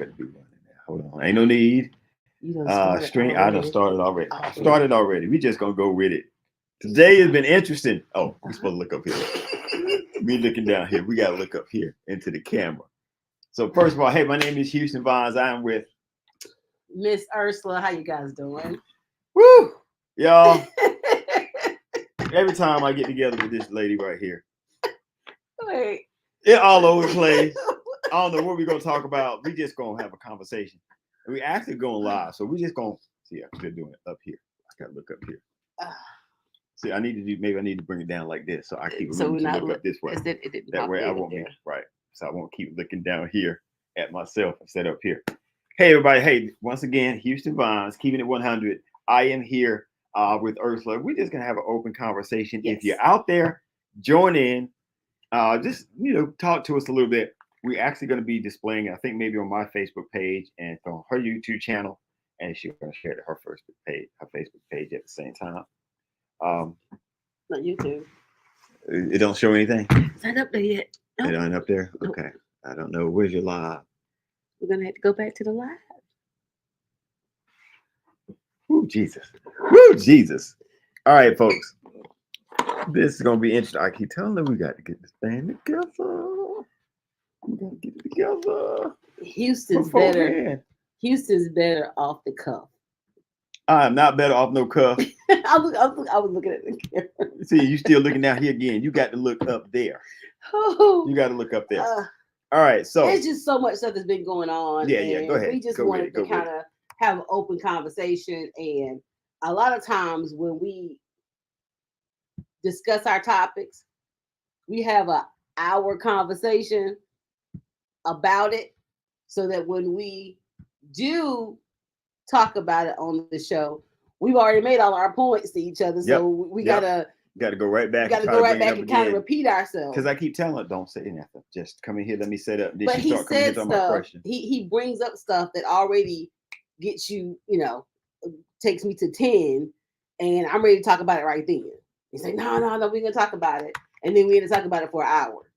couldn't be running now. Hold on. Ain't no need. String. I done started already. Started already. We just gonna go with it. Today has been interesting. Oh, we supposed to look up here. We looking down here. We gotta look up here into the camera. So first of all, hey, my name is Houston Vines. I am with Miss Ursula. How you guys doing? Woo, y'all. Every time I get together with this lady right here, Wait. it all over the place. I don't know what we're gonna talk about. We just gonna have a conversation. We actually going live, so we just gonna see. I'm still doing it up here. I gotta look up here. See, I need to bring it down like this, so I keep looking up this way. That way, I won't be right. So I won't keep looking down here at myself instead up here. Hey, everybody. Hey, once again, Houston Vines, keeping it 100. I am here with Ursula. We're just gonna have an open conversation. Yes. If you're out there, join in. Just talk to us a little bit. We're actually going to be displaying, I think maybe on my Facebook page and on her YouTube channel, and she's going to share it to her Facebook page at the same time. Not YouTube. It don't show anything. It's not up there yet. Nope. It ain't up there. Nope. Okay. I don't know. Where's your live? We're gonna have to go back to the live. Woo, Jesus. Woo, Jesus. All right, folks. This is gonna be interesting. I keep telling them we got to get this thing together. We gotta get it together. Houston's better. Houston's better off the cuff. I'm not better off no cuff. I was looking at the camera. See, you still looking down here again. You got to look up there. Oh, you got to look up there. All right, so there's just so much stuff that's been going on. Yeah. Go ahead. We just wanted to kind of have an open conversation, and a lot of times when we discuss our topics, we have an hour conversation about it, so that when we do talk about it on the show, we've already made all our points to each other. So we gotta go right back. Gotta go right back and kind of repeat ourselves. Because I keep telling her, don't say nothing. Just come in here, let me set up. But he said stuff. He brings up stuff that already gets you, takes me to 10, and I'm ready to talk about it right then. He's like, no, we're gonna talk about it, and then we had to talk about it for an hour.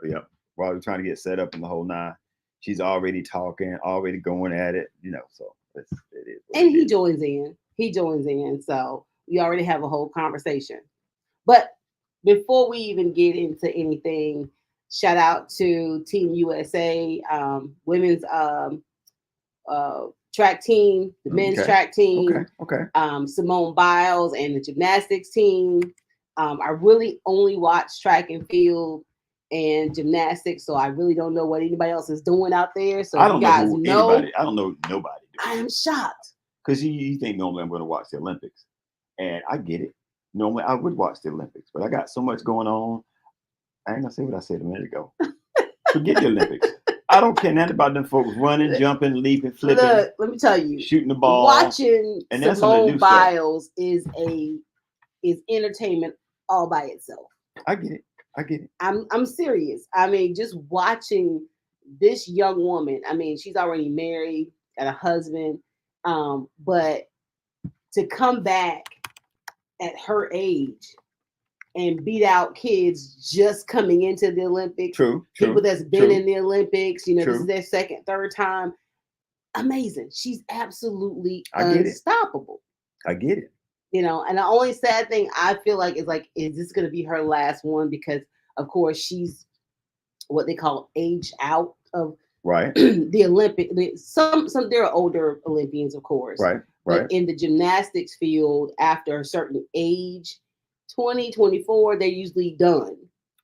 Yep. While we're trying to get set up in the whole nine, she's already talking, already going at it, so it is. And he joins in. So we already have a whole conversation. But before we even get into anything, shout out to Team USA, women's track team, the men's track team, Simone Biles, and the gymnastics team. I really only watch track and field and gymnastics, so I really don't know what anybody else is doing out there. So I don't know anybody. I don't know nobody. I am shocked because you think normally I'm going to watch the Olympics, and I get it. Normally I would watch the Olympics, but I got so much going on. I ain't gonna say what I said a minute ago. Forget the Olympics. I don't care nothing about them folks running, jumping, leaping, flipping. Look, let me tell you, shooting the ball. Watching Simone Biles is entertainment all by itself. I get it. I'm serious. I mean, just watching this young woman. I mean, she's already married, got a husband, but to come back at her age and beat out kids just coming into the Olympics. True. People that's been in the Olympics. This is their second, third time. Amazing. She's absolutely unstoppable. I get it. And the only sad thing I feel like, is this going to be her last one? Because of course she's what they call aged out of the Olympic. There are older Olympians, of course. Right. But in the gymnastics field, after a certain age, 20, 24, they're usually done.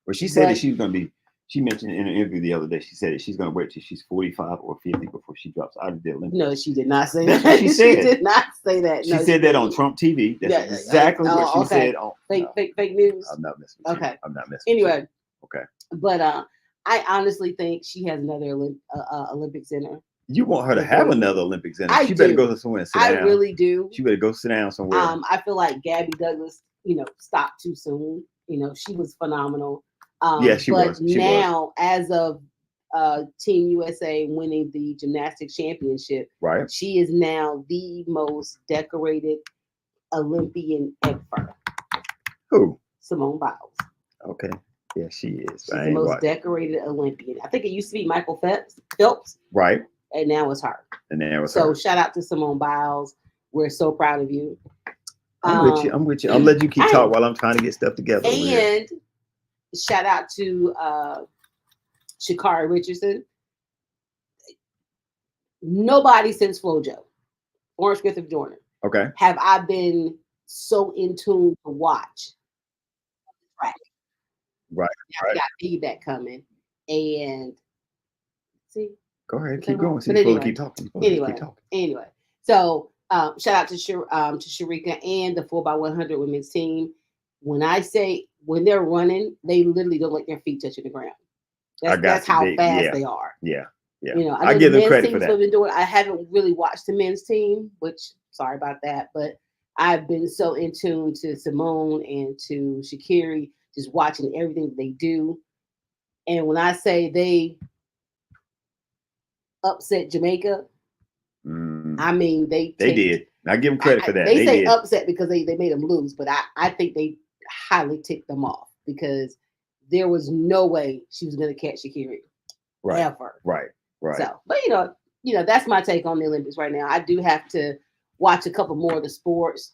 Well, she said that she's going to be. She mentioned in an interview the other day, she said that she's going to wait till she's 45 or 50 before she drops out of the Olympics. No, she did not say That's that. What she said. She did not say that. She said that on Trump TV. That's exactly what she said. Fake news. I'm not messing with you. I'm not messing with you. Okay. But I honestly think she has another Olympics in her. You want her to have another Olympics in her. She better go somewhere and sit down. I really do. She better go sit down somewhere. I feel like Gabby Douglas, stopped too soon. She was phenomenal. She was. Now, as of Team USA winning the gymnastics championship, she is now the most decorated Olympian ever. Who? Simone Biles. Okay. Yeah, she is. She's the most decorated Olympian. I think it used to be Michael Phelps. Right. and now it's her. And then it was So her. shout out to Simone Biles. We're so proud of you. I'm with you. I'm with you. I'll let you keep talking while I'm trying to get stuff together. And shout out to Sha'Carri Richardson. Nobody since FloJo, Orange Griffith Joyner, Okay. have I been so in tune to watch track. Right. Now we got feedback coming, and see. Go ahead, keep going. But anyway, keep talking. Anyway, so shout out to Sharika and the 4x100 women's team. When I say when they're running, they literally don't let their feet touch the ground. That's how fast they are. Yeah. Yeah. You know, I give them credit for that. Been doing. I haven't really watched the men's team, which sorry about that, but I've been so in tune to Simone and to Sha'Carri, just watching everything that they do. And when I say they upset Jamaica, I mean they did. I give them credit for that. They say did. Upset because they made them lose, but I think they highly ticked them off because there was no way she was going to catch Sha'Carri ever. Right. So, but you know that's my take on the Olympics right now. I do have to watch a couple more of the sports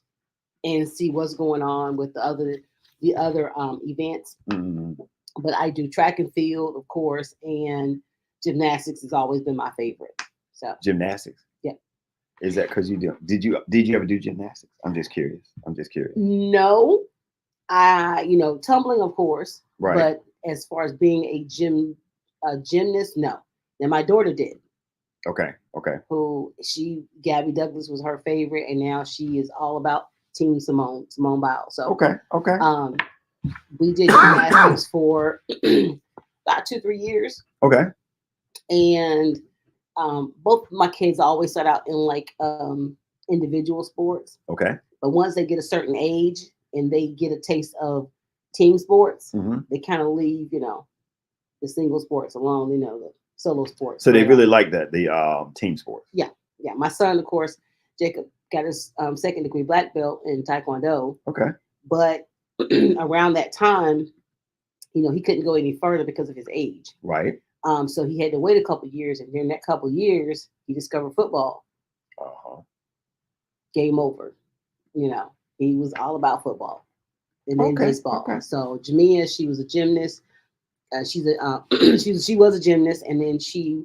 and see what's going on with the other events. Mm-hmm. But I do track and field, of course, and gymnastics has always been my favorite. So gymnastics. Yeah. Is that because you do? Did you ever do gymnastics? I'm just curious. No, tumbling, of course. Right. But as far as being a gymnast, no. Now my daughter did. Okay. Who Gabby Douglas was her favorite, and now she is all about Team Simone Biles. So okay. We did gymnastics for about 2-3 years. Okay. And both of my kids always start out in like individual sports. Okay. But once they get a certain age and they get a taste of team sports, they kind of leave, the single sports alone, the solo sports. So they really like that, the team sports. Yeah. My son, of course, Jacob, got his second degree black belt in Taekwondo. Okay. But around that time, he couldn't go any further because of his age. Right. So he had to wait a couple of years, and during that couple of years, he discovered football. Game over. He was all about football, and then baseball. Okay. So Jamia, she was a gymnast. She was a gymnast, and then she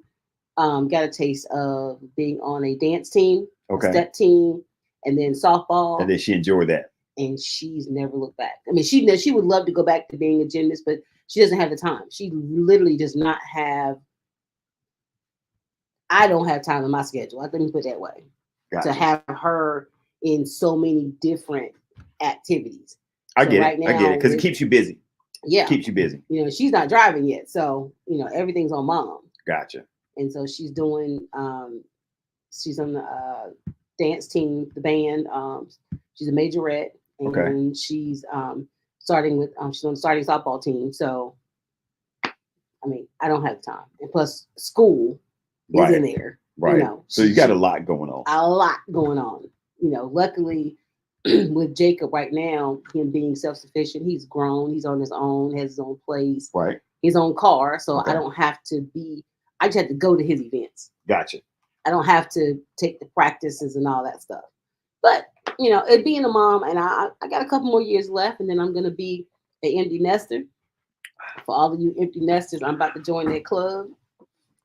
got a taste of being on a dance team, a step team, and then softball. And then she enjoyed that. And she's never looked back. I mean, she would love to go back to being a gymnast, but she doesn't have the time. She literally does not have. I don't have time in my schedule. Let me put it that way. Gotcha. To have her in so many different activities. I get it because it keeps you busy. Yeah, keeps you busy. She's not driving yet, so everything's on mom. Gotcha. And so she's doing. She's on the dance team, the band. She's a majorette. And she's starting with she's on the starting softball team. So I mean, I don't have time. And plus school is in there. Right. So you got a lot going on. A lot going on. Luckily with Jacob right now, him being self-sufficient, he's grown, he's on his own, has his own place, right, his own car. So I don't have to I just have to go to his events. Gotcha. I don't have to take the practices and all that stuff. But it being a mom, and I got a couple more years left, and then I'm gonna be an empty nester. For all of you empty nesters, I'm about to join that club.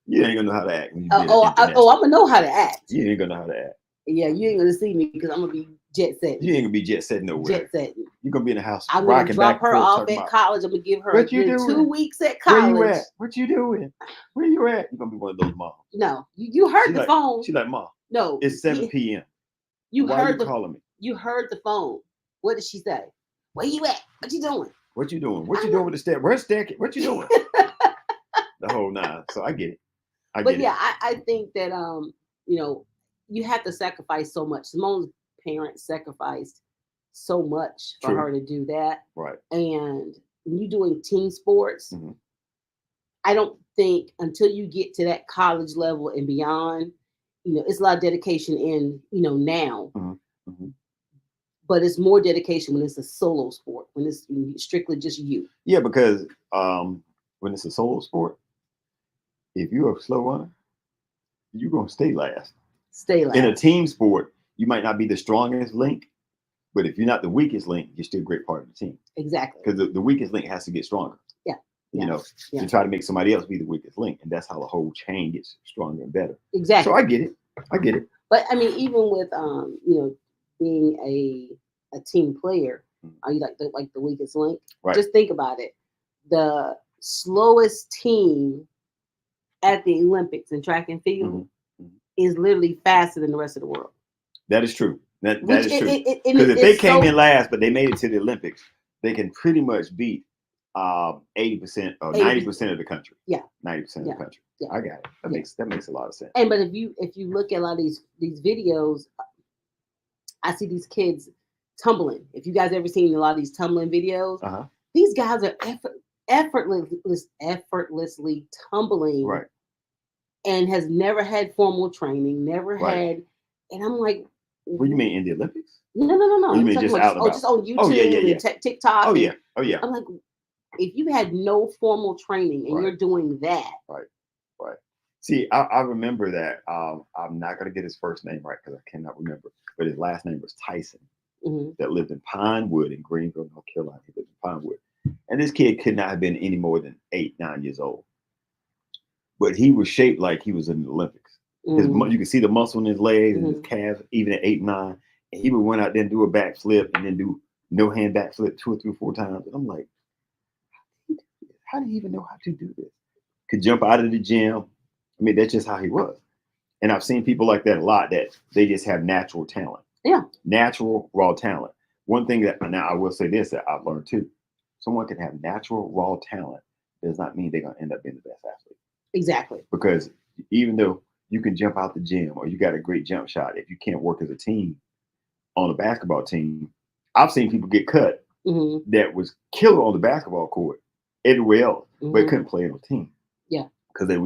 You ain't gonna know how to act. I'm gonna know how to act. You ain't gonna know how to act. Yeah, you ain't gonna see me because I'm gonna be jet setting. You ain't gonna be jet setting nowhere. Jet setting. You're gonna be in the house. I'm gonna drop her off at college. I'm gonna give her 2 weeks at college. Where you at? What you doing? Where you at? You're gonna be one of those moms. No, you heard the phone. She's like, Mom. No, it's 7 p.m. Why are you calling me? You heard the phone. What did she say? Where you at? What you doing? What you doing? What you doing with the step? Where's staircase? What you doing? The whole nine. So I get it. I think that you have to sacrifice so much. Simone's parents sacrificed so much for her to do that. Right. And when you're doing team sports, I don't think until you get to that college level and beyond, it's a lot of dedication in, now. But it's more dedication when it's a solo sport, when it's strictly just you. Yeah, because when it's a solo sport, if you're a slow runner, you're gonna stay last. Stay last. In a team sport, you might not be the strongest link, but if you're not the weakest link, you're still a great part of the team. Exactly. Because the weakest link has to get stronger. Yeah. You know, to try to make somebody else be the weakest link, and that's how the whole chain gets stronger and better. Exactly. So I get it. I get it. But I mean, even with being a team player, are you like the weakest link? Right. Just think about it. The slowest team at the Olympics in track and field is literally faster than the rest of the world. That is true. That is true. Because if they came in last, but they made it to the Olympics, they can pretty much beat 80% or 90% of the country. Yeah. 90% of the country. Yeah. I got it. That makes a lot of sense. And but if you look at a lot of these videos, I see these kids tumbling. If you guys ever seen a lot of these tumbling videos, these guys are effortlessly tumbling. Right. And has never had formal training, never had, and I'm like, what do you mean in the Olympics? No. Or you mean just out about? Just on YouTube and TikTok. Oh yeah. I'm like, if you had no formal training and you're doing that, right. See, I remember that. I'm not gonna get his first name right because I cannot remember, but his last name was Tyson. That lived in Pinewood in Greenville, North Carolina. He lived in Pinewood, and this kid could not have been any more than 8, 9 years old. But he was shaped like he was in the Olympics. You can see the muscle in his legs and his calves, even at 8, 9. And he would run out there and do a backflip and then do no hand backflip 2 or 3 or 4 times. And I'm like, how do you even know how to do this? Could jump out of the gym. I mean, that's just how he was. And I've seen people like that a lot, that they just have natural talent. Yeah. Natural, raw talent. One thing that, now I will say this, that I've learned too. Someone can have natural, raw talent. Does not mean they're going to end up being the best athlete. Exactly. Because even though you can jump out the gym or you got a great jump shot, if you can't work as a team on a basketball team, I've seen people get cut that was killer on the basketball court everywhere else, but couldn't play on a team. Yeah. Because they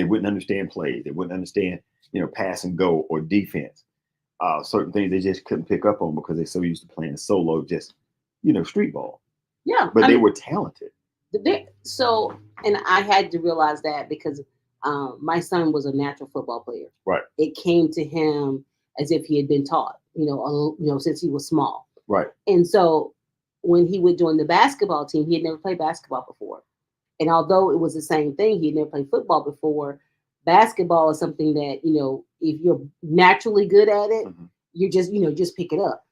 wouldn't understand plays. They wouldn't understand, pass and go or defense. Certain things they just couldn't pick up on because they're so used to playing solo, just, street ball. Yeah. But they were talented. And I had to realize that because my son was a natural football player. Right. It came to him as if he had been taught, since he was small. Right. And so when he would join the basketball team, he had never played basketball before. And although it was the same thing, he had never played football before. Basketball is something that, if you're naturally good at it, you just pick it up.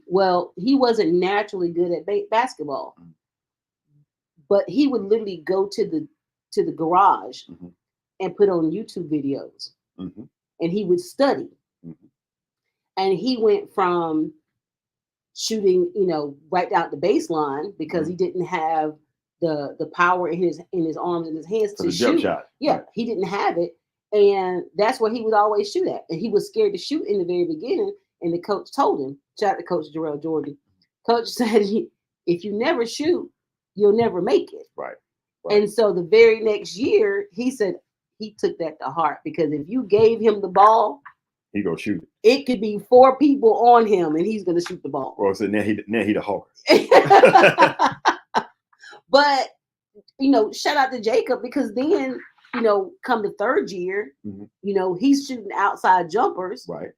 Well, he wasn't naturally good at basketball. But he would literally go to the garage and put on YouTube videos, and he would study. And he went from shooting, right down the baseline because he didn't have the power in his arms and his hands to shoot. Shot. Yeah, right. He didn't have it, and that's where he would always shoot at. And he was scared to shoot in the very beginning. And the coach told him, shout out to Coach Jarrell Jordan. Coach said, if you never shoot, you'll never make it. Right. And so the very next year, he said he took that to heart because if you gave him the ball, he gonna shoot it. It could be 4 people on him, and he's gonna shoot the ball. Well, so now he the hawk. But shout out to Jacob because then come the 3rd year, he's shooting outside jumpers. Right.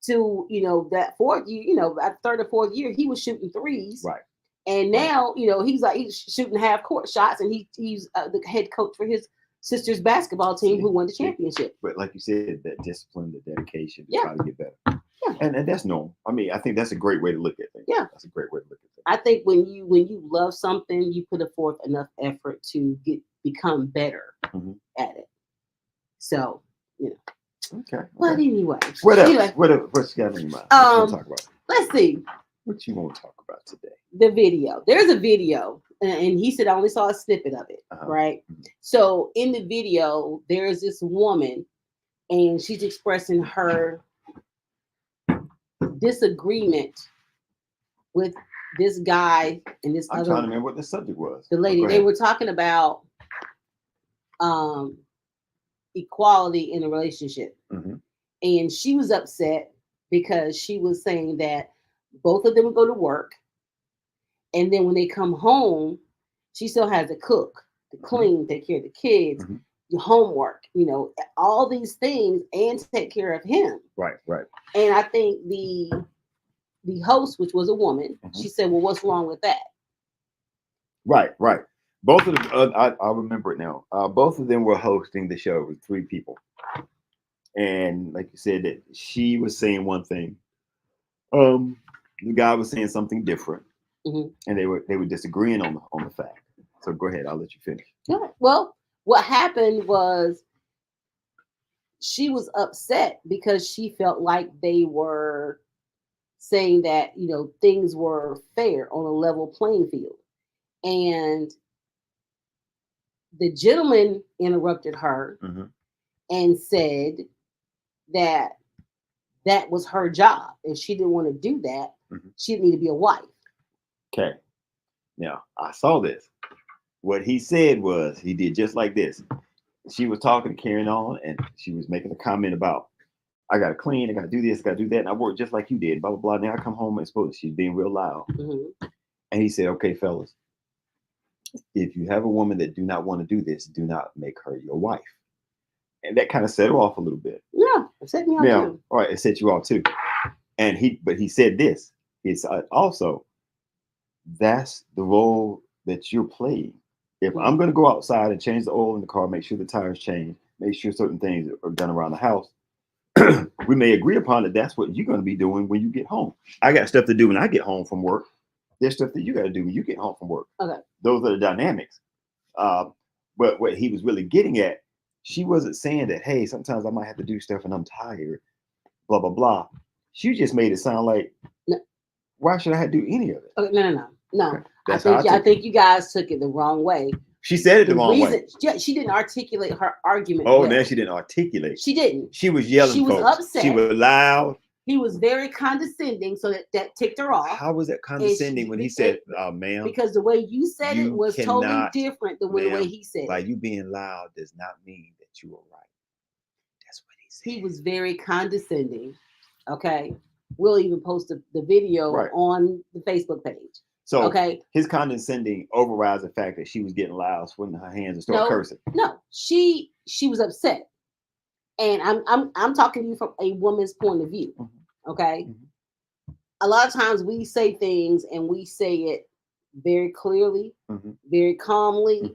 To that 4th year, at 3rd or 4th year, he was shooting threes. Right. And now, he's shooting half court shots, and he's the head coach for his sister's basketball team who won the championship. But like you said, that discipline, the dedication, try to get better. Yeah. And that's normal. I mean, I think that's a great way to look at things. Yeah. That's a great way to look at things. I think when you love something, you put forth enough effort to become better at it. So, Okay. But anyway. What else? What's got on your mind? What you want to talk about? Let's see. What you want to talk about today? The video. There's a video, and he said I only saw a snippet of it, right? So in the video, there is this woman, and she's expressing her disagreement with this guy and this I'm other. trying to remember what the subject was. The lady. They were talking about equality in a relationship, and she was upset because she was saying that both of them would go to work, and then when they come home, she still has to cook, to clean, take care of the kids, your homework, all these things, and take care of him. Right. Right. And I think the host, which was a woman, she said, "Well, what's wrong with that?" Right. Right. Both of them, I remember it now. Both of them were hosting the show with three people, and like you said, that she was saying one thing, the guy was saying something different, and they were disagreeing on the fact. So go ahead, I'll let you finish. Yeah. Well, what happened was she was upset because she felt like they were saying that things were fair on a level playing field, and the gentleman interrupted her and said that that was her job. If she didn't want to do that, she didn't need to be a wife. Okay. Now, I saw this. What he said was, he did just like this. She was talking, carrying on, and she was making a comment about, I got to clean, I got to do this, I got to do that, and I work just like you did, blah, blah, blah. Now I come home and suppose she's being real loud. And he said, okay, fellas, if you have a woman that do not want to do this, do not make her your wife. And that kind of set her off a little bit. Yeah, it set me off too. All right, it set you off too. And he said this. It's also, that's the role that you're playing. If I'm going to go outside and change the oil in the car, make sure the tires change, make sure certain things are done around the house, we may agree upon that that's what you're going to be doing when you get home. I got stuff to do when I get home from work. There's stuff that you got to do when you get home from work. Okay. Those are the dynamics. But what he was really getting at, she wasn't saying that, hey, sometimes I might have to do stuff and I'm tired, blah, blah, blah. She just made it sound like, no. Why should I have to do any of it? Okay, no. Okay. I think you guys took it the wrong way. She said it the wrong way. She didn't articulate her argument. Oh, now she didn't articulate. She didn't. She was yelling. She was upset. She was loud. He was very condescending, so that ticked her off. How was that condescending when he said, ma'am? Because the way you said it was totally different than the way he said it. By you being loud does not mean that you are right. That's what he said. He was very condescending. Okay. We'll even post the video on the Facebook page. So okay, his condescending overrides the fact that she was getting loud, swinging her hands and start cursing. No, she was upset. And I'm talking to you from a woman's point of view. Okay. A lot of times we say things and we say it very clearly, very calmly,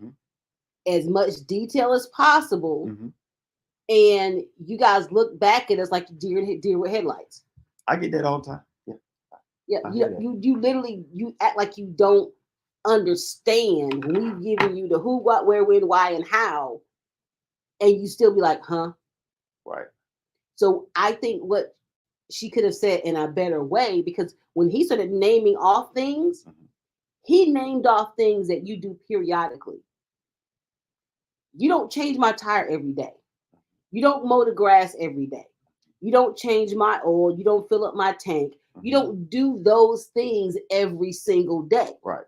as much detail as possible. And you guys look back at us like deer with headlights. I get that all the time. Yeah, you literally act like you don't understand when we've given you the who, what, where, when, why, and how, and you still be like, huh? Right. So I think what she could have said in a better way, because when he started naming off things, he named off things that you do periodically. You don't change my tire every day. You don't mow the grass every day. You don't change my oil. You don't fill up my tank. You don't do those things every single day. Right.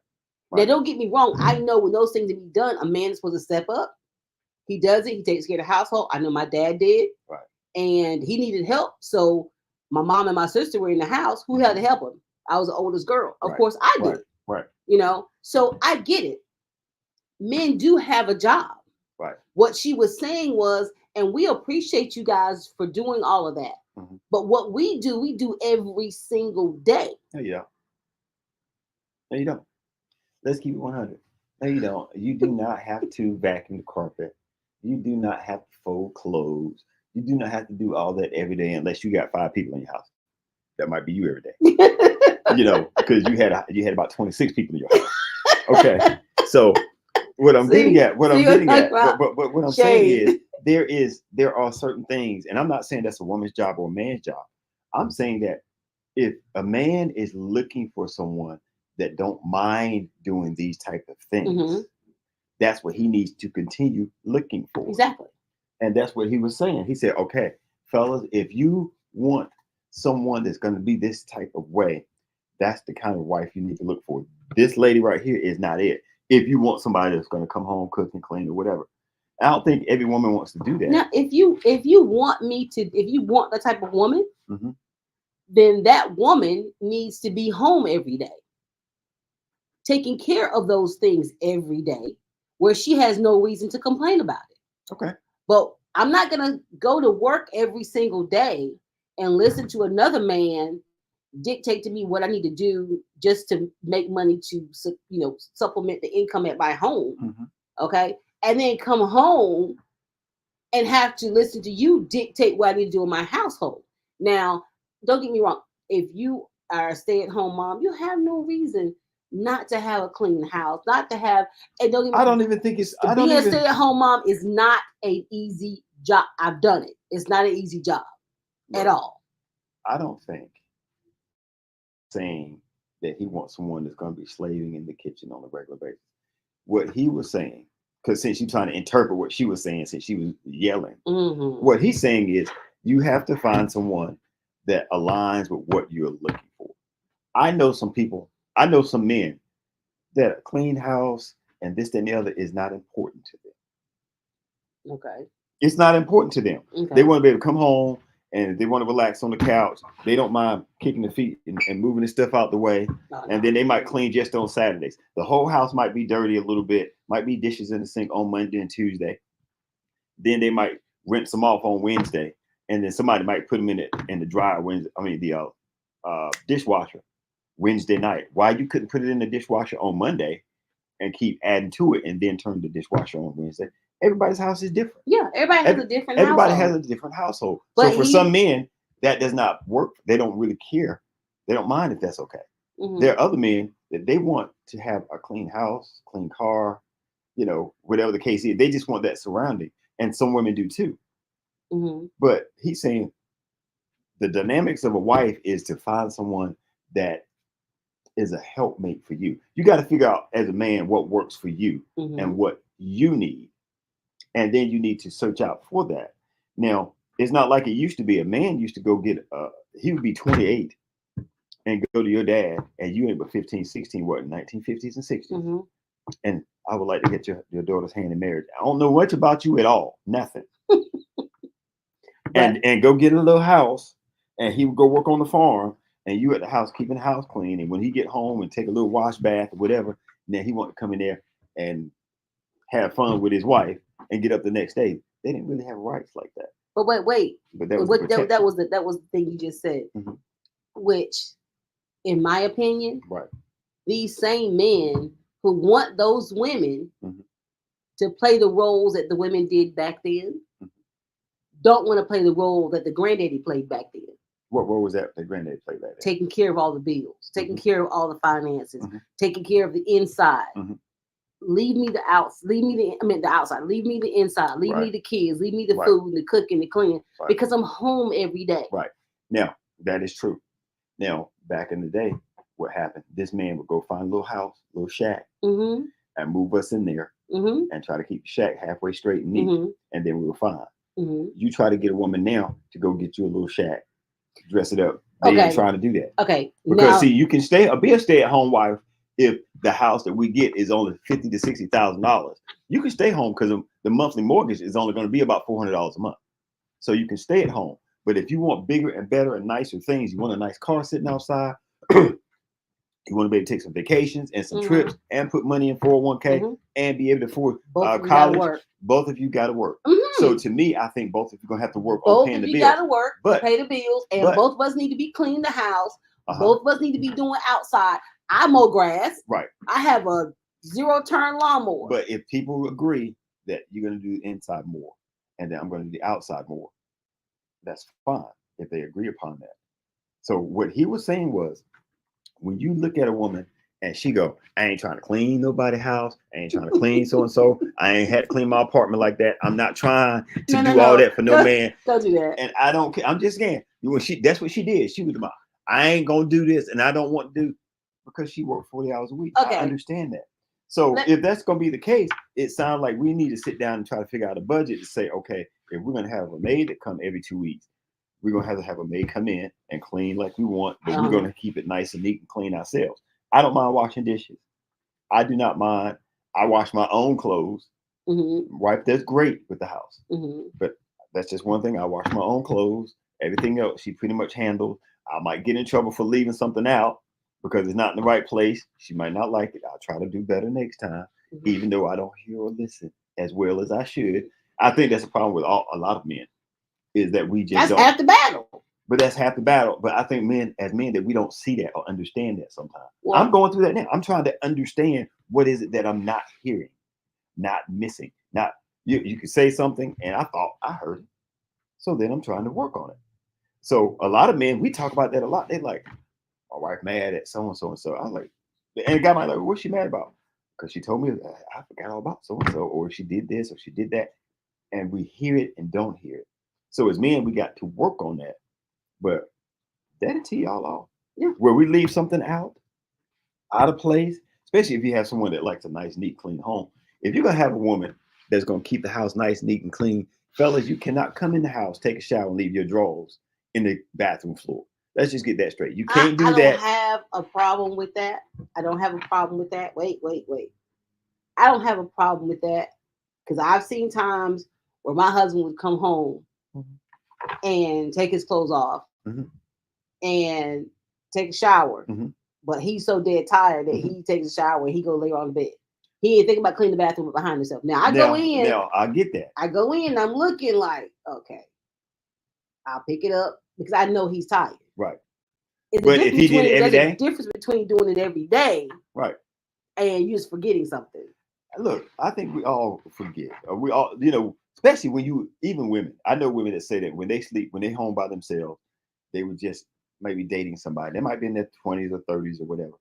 Now, don't get me wrong. I know when those things to be done, a man is supposed to step up. He does it. He takes care of the household. I know my dad did. Right. And he needed help. So my mom and my sister were in the house. Who had to help him? I was the oldest girl. Of course, I did. Right. So I get it. Men do have a job. Right. What she was saying was, and we appreciate you guys for doing all of that. But what we do every single day. No, you don't. No, you don't. Let's keep it 100. No, you don't. You do not have to vacuum the carpet. You do not have to fold clothes. You do not have to do all that every day unless you got 5 people in your house. That might be you every day. Because you had about 26 people in your house. Okay. So what I'm getting at, but what I'm saying is there are certain things, and I'm not saying that's a woman's job or a man's job. I'm saying that if a man is looking for someone that don't mind doing these type of things, that's what he needs to continue looking for. Exactly. And that's what he was saying. He said, okay, fellas, if you want someone that's going to be this type of way, that's the kind of wife you need to look for. This lady right here is not it. If you want somebody that's going to come home, cook and clean or whatever. I don't think every woman wants to do that. Now, if you want the type of woman, then that woman needs to be home every day, taking care of those things every day, where she has no reason to complain about it. Okay. But I'm not gonna go to work every single day and listen to another man dictate to me what I need to do just to make money to supplement the income at my home. Mm-hmm. Okay, and then come home and have to listen to you dictate what I need to do in my household. Now, don't get me wrong. If you are a stay-at-home mom, you have no reason not to have a clean house, not to have. And don't get me I don't even think it's. I don't being a even. stay-at-home mom is not an easy job. I've done it. It's not an easy job at all. I don't think saying that he wants someone that's going to be slaving in the kitchen on a regular basis. What he was saying, because since you're trying to interpret what she was saying, since she was yelling, what he's saying is you have to find someone that aligns with what you're looking for. I know some people, I know some men that a clean house and this, that, and the other is not important to them. Okay. It's not important to them. Okay. They want to be able to come home and they want to relax on the couch. They don't mind kicking the feet and moving the stuff out the way. And then they might clean just on Saturdays. The whole house might be dirty a little bit, might be dishes in the sink on Monday and Tuesday. Then they might rinse them off on Wednesday. And then somebody might put them in the dryer Wednesday. I mean the dishwasher Wednesday night. Why you couldn't put it in the dishwasher on Monday and keep adding to it and then turn the dishwasher on Wednesday? Everybody's house is different. Yeah, everybody has a different Everybody household. has a different household. But so for some men, that does not work. They don't really care. They don't mind if that's okay. There are other men that they want to have a clean house, clean car, whatever the case is. They just want that surrounding. And some women do too. But he's saying the dynamics of a wife is to find someone that is a helpmate for you. You got to figure out as a man what works for you and what you need. And then you need to search out for that. Now, it's not like it used to be. A man used to go get, he would be 28 and go to your dad, and you ain't but 15, 16, what, 1950s and 60s. And I would like to get your daughter's hand in marriage. I don't know much about you at all. Nothing. and go get a little house, and he would go work on the farm, and you at the house keeping the house clean. And when he get home and take a little wash bath or whatever, then he want to come in there and have fun with his wife and get up the next day. They didn't really have rights like that. But wait. But that was the thing you just said, which, in my opinion, these same men who want those women to play the roles that the women did back then don't want to play the role that the granddaddy played back then. What role was that the granddaddy played back then? Taking care of all the bills, taking care of all the finances, taking care of the inside. Leave me the outside. Leave me the outside. Leave me the inside. Leave me the kids. Leave me the food, the cooking, the cleaning, because I'm home every day. Right. Now, that is true. Now, back in the day, what happened? This man would go find a little house, a little shack, and move us in there and try to keep the shack halfway straight and neat, and then we were fine. You try to get a woman now to go get you a little shack, dress it up. They ain't trying to do that. Okay. Because see, you can be a stay-at-home wife if the house that we get is only $50,000 to $60,000. You can stay home because the monthly mortgage is only going to be about $400 a month. So you can stay at home. But if you want bigger and better and nicer things, you want a nice car sitting outside, you want to be able to take some vacations and some trips and put money in 401k and be able to afford college. Both of you got to work. So to me, I think both of you are going to have to work on paying the bills. Both of you got to work, pay the bills, and both of us need to be cleaning the house. Both of us need to be doing outside. I mow grass. Right. I have a 0-turn lawnmower. But if people agree that you're going to do the inside more and then I'm going to do the outside more, that's fine if they agree upon that. So what he was saying was, when you look at a woman and she go, I ain't trying to clean nobody's house. I ain't trying to clean so-and-so. I ain't had to clean my apartment like that. I'm not trying to do all that for no man. Don't do that. And I don't care. I'm just saying, that's what she did. She was about, I ain't going to do this and I don't want to do, because she worked 40 hours a week. Okay. I understand that. So if that's going to be the case, it sounds like we need to sit down and try to figure out a budget to say, okay, if we're going to have a maid that come every 2 weeks, we're going to have a maid come in and clean like we want, but we're going to keep it nice and neat and clean ourselves. I don't mind washing dishes. I do not mind. I wash my own clothes. Wife, that's great with the house. But that's just one thing. I wash my own clothes. Everything else, she pretty much handles. I might get in trouble for leaving something out because it's not in the right place. She might not like it. I'll try to do better next time, even though I don't hear or listen as well as I should. I think that's a problem with a lot of men is that we just That's don't. half the battle. But that's half the battle. But I think as men, that we don't see that or understand that sometimes. Well, I'm going through that now. I'm trying to understand what is it that I'm not hearing, not missing. Not you could say something and I thought I heard it. So then I'm trying to work on it. So a lot of men, we talk about that a lot. They're like, my wife mad at so and so and so. I'm like, and the guy might like, what's she mad about? Because she told me I forgot all about so and so, or she did this or she did that. And we hear it and don't hear it. So as men, we got to work on that. But that'll tee y'all off. Yeah. Where we leave something out of place, especially if you have someone that likes a nice, neat, clean home. If you're gonna have a woman that's gonna keep the house nice, neat, and clean, fellas, you cannot come in the house, take a shower, and leave your drawers in the bathroom floor. Let's just get that straight. You can't do I that. don't have a problem with that. I don't have a problem with that. Wait. I don't have a problem with that because I've seen times where my husband would come home and take his clothes off and take a shower. But he's so dead tired that he takes a shower and he go lay on the bed. He ain't thinking about cleaning the bathroom behind himself. Now I go in. Now I get that. I go in. I'm looking like, okay, I'll pick it up because I know he's tired. Right. But if he did it every day, there's a difference between doing it every day, right, and you just forgetting something. Look, I think we all forget. We all, especially when even women. I know women that say that when they sleep, when they're home by themselves, they were just maybe dating somebody. They might be in their 20s or 30s or whatever.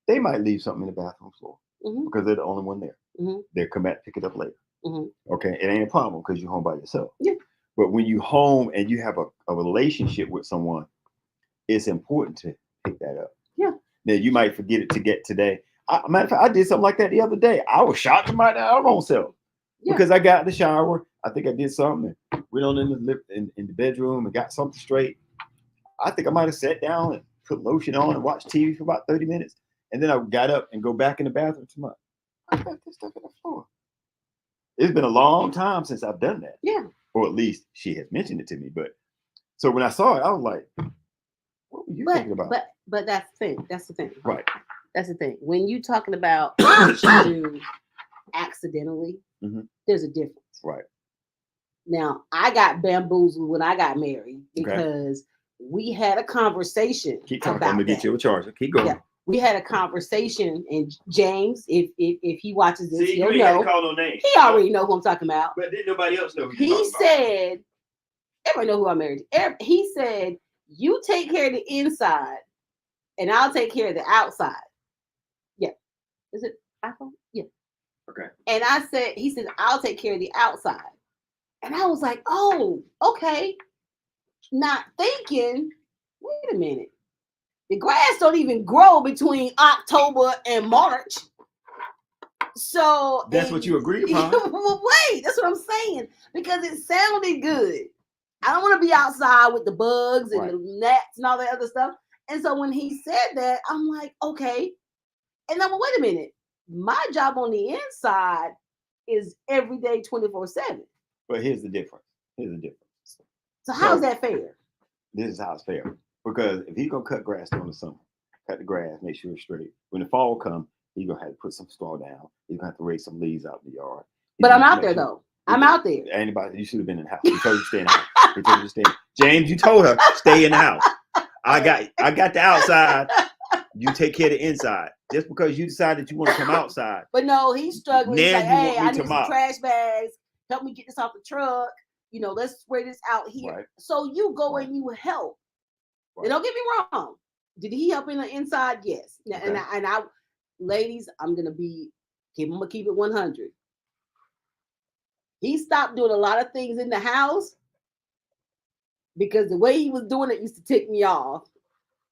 They might leave something in the bathroom floor because they're the only one there. They'll come back, pick it up later. Okay, it ain't a problem because you're home by yourself. Yeah. But when you home and you have a relationship with someone, it's important to pick that up. Yeah. Now you might forget it to get today. Matter of fact, I did something like that the other day. I was shocked about our own self because I got in the shower. I think I did something. And went on in the bedroom and got something straight. I think I might have sat down and put lotion on and watched TV for about 30 minutes. And then I got up and go back in the bathroom to I got this stuff on the floor. It's been a long time since I've done that. Yeah. Or at least she has mentioned it to me. But so when I saw it, I was like, what were you thinking about? But that's the thing. That's the thing. Right. That's the thing. When you talking about what you do accidentally, there's a difference. Right. Now, I got bamboozled when I got married because we had a conversation. Keep talking. I'm gonna get you a charger. Keep going. Yeah. We had a conversation, and James, if he watches this, he'll know. Call no names. He already know who I'm talking about. But didn't nobody else know who he said, everybody know who I'm married to. He said, you take care of the inside, and I'll take care of the outside. Yeah. Is it iPhone? Yeah. Okay. And he said, I'll take care of the outside. And I was like, oh, okay. Not thinking, wait a minute. The grass don't even grow between October and March. So that's what you agreed upon. Well, wait, that's what I'm saying. Because it sounded good. I don't want to be outside with the bugs and the gnats and all that other stuff. And so when he said that, I'm like, okay. And then, well, wait a minute. My job on the inside is every day 24/7. But here's the difference. So how's that fair? This is how it's fair. Because if he's gonna cut grass during the summer, cut the grass, make sure it's straight. When the fall comes, he's gonna have to put some straw down. He's gonna have to raise some leaves out in the yard. But I'm out there though. I'm out there. Anybody, you should have been in the house. He told you to stay in the house. He told you to stay. James, you told her stay in the house. I got the outside. You take care of the inside. Just because you decided you want to come outside. But no, he's struggling. He's like, hey, I need some trash bags. Help me get this off the truck. Let's spray this out here. Right. So you go and you help. Right. And don't get me wrong. Did he help in the inside? Yes. Okay. And I, ladies, I'm gonna keep it 100. He stopped doing a lot of things in the house because the way he was doing it used to tick me off.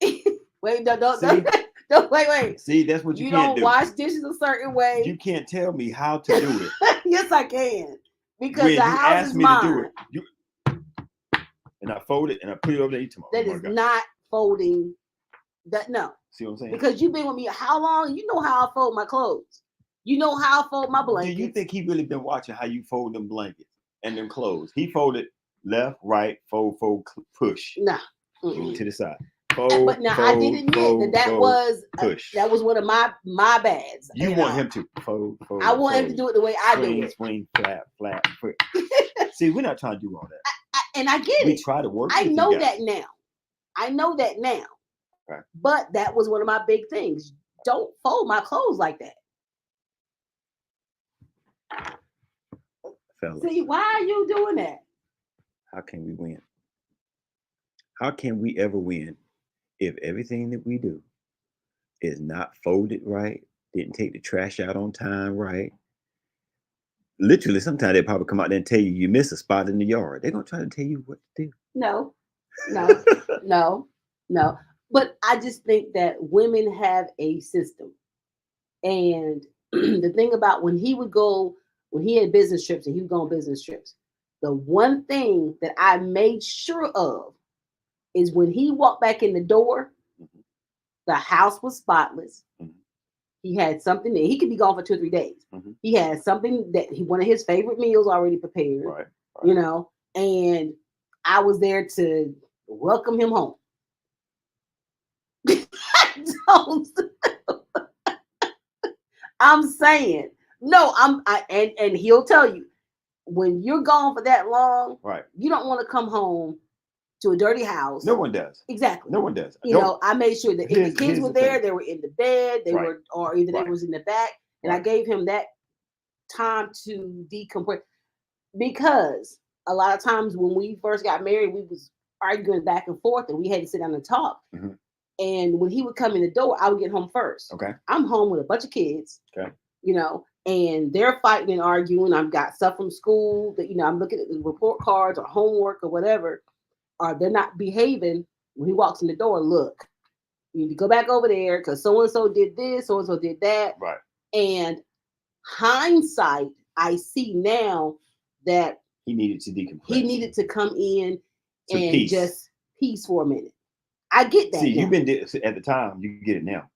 Wait, don't wait. See, that's what you can't do. You don't wash dishes a certain way. You can't tell me how to do it. Yes, I can. Because when the house is mine. To do it, and I fold it and I put it over there tomorrow. That is not folding. That no. See what I'm saying? Because you've been with me how long? You know how I fold my clothes. You know how I fold my blankets. Do you think he really been watching how you fold them blankets and them clothes? He folded left, right, fold, push. Nah. To the side. But now I did admit that was one of my bads. You want him to I want him to do it the way I do it. Swing, flap, foot. See, we're not trying to do all that. And I get it. We try to work. I know that now. I know that now. Okay. But that was one of my big things. Don't fold my clothes like that. Fellas, see, why are you doing that? How can we win? How can we ever win if everything that we do is not folded right, didn't take the trash out on time right? Literally, sometimes they probably come out there and tell you miss a spot in the yard. They're going to try to tell you what to do. No. But I just think that women have a system. And the thing about when he had business trips and he would go on business trips, the one thing that I made sure of is when he walked back in the door, the house was spotless. He had something that he could be gone for 2 or 3 days. He had something that one of his favorite meals already prepared, right. You know, and I was there to welcome him home. I'm saying, no, and he'll tell you when you're gone for that long, right? You don't want to come home to a dirty house. No one does. Exactly. No one does. You know, I made sure that if the kids were there, they were in the bed, they were, or either they was in the back, and I gave him that time to decompress. Because a lot of times when we first got married, we was arguing back and forth, and we had to sit down and talk. And when he would come in the door, I would get home first. Okay. I'm home with a bunch of kids. Okay. You know, and they're fighting and arguing. I've got stuff from school that, I'm looking at the report cards or homework or whatever, or they're not behaving. When he walks in the door, look, you need to go back over there because so-and-so did this, so-and-so did that. Right. And hindsight, I see now that he needed to decompress. He needed to come in and just peace for a minute. I get that. See, you've been at the time. You get it now.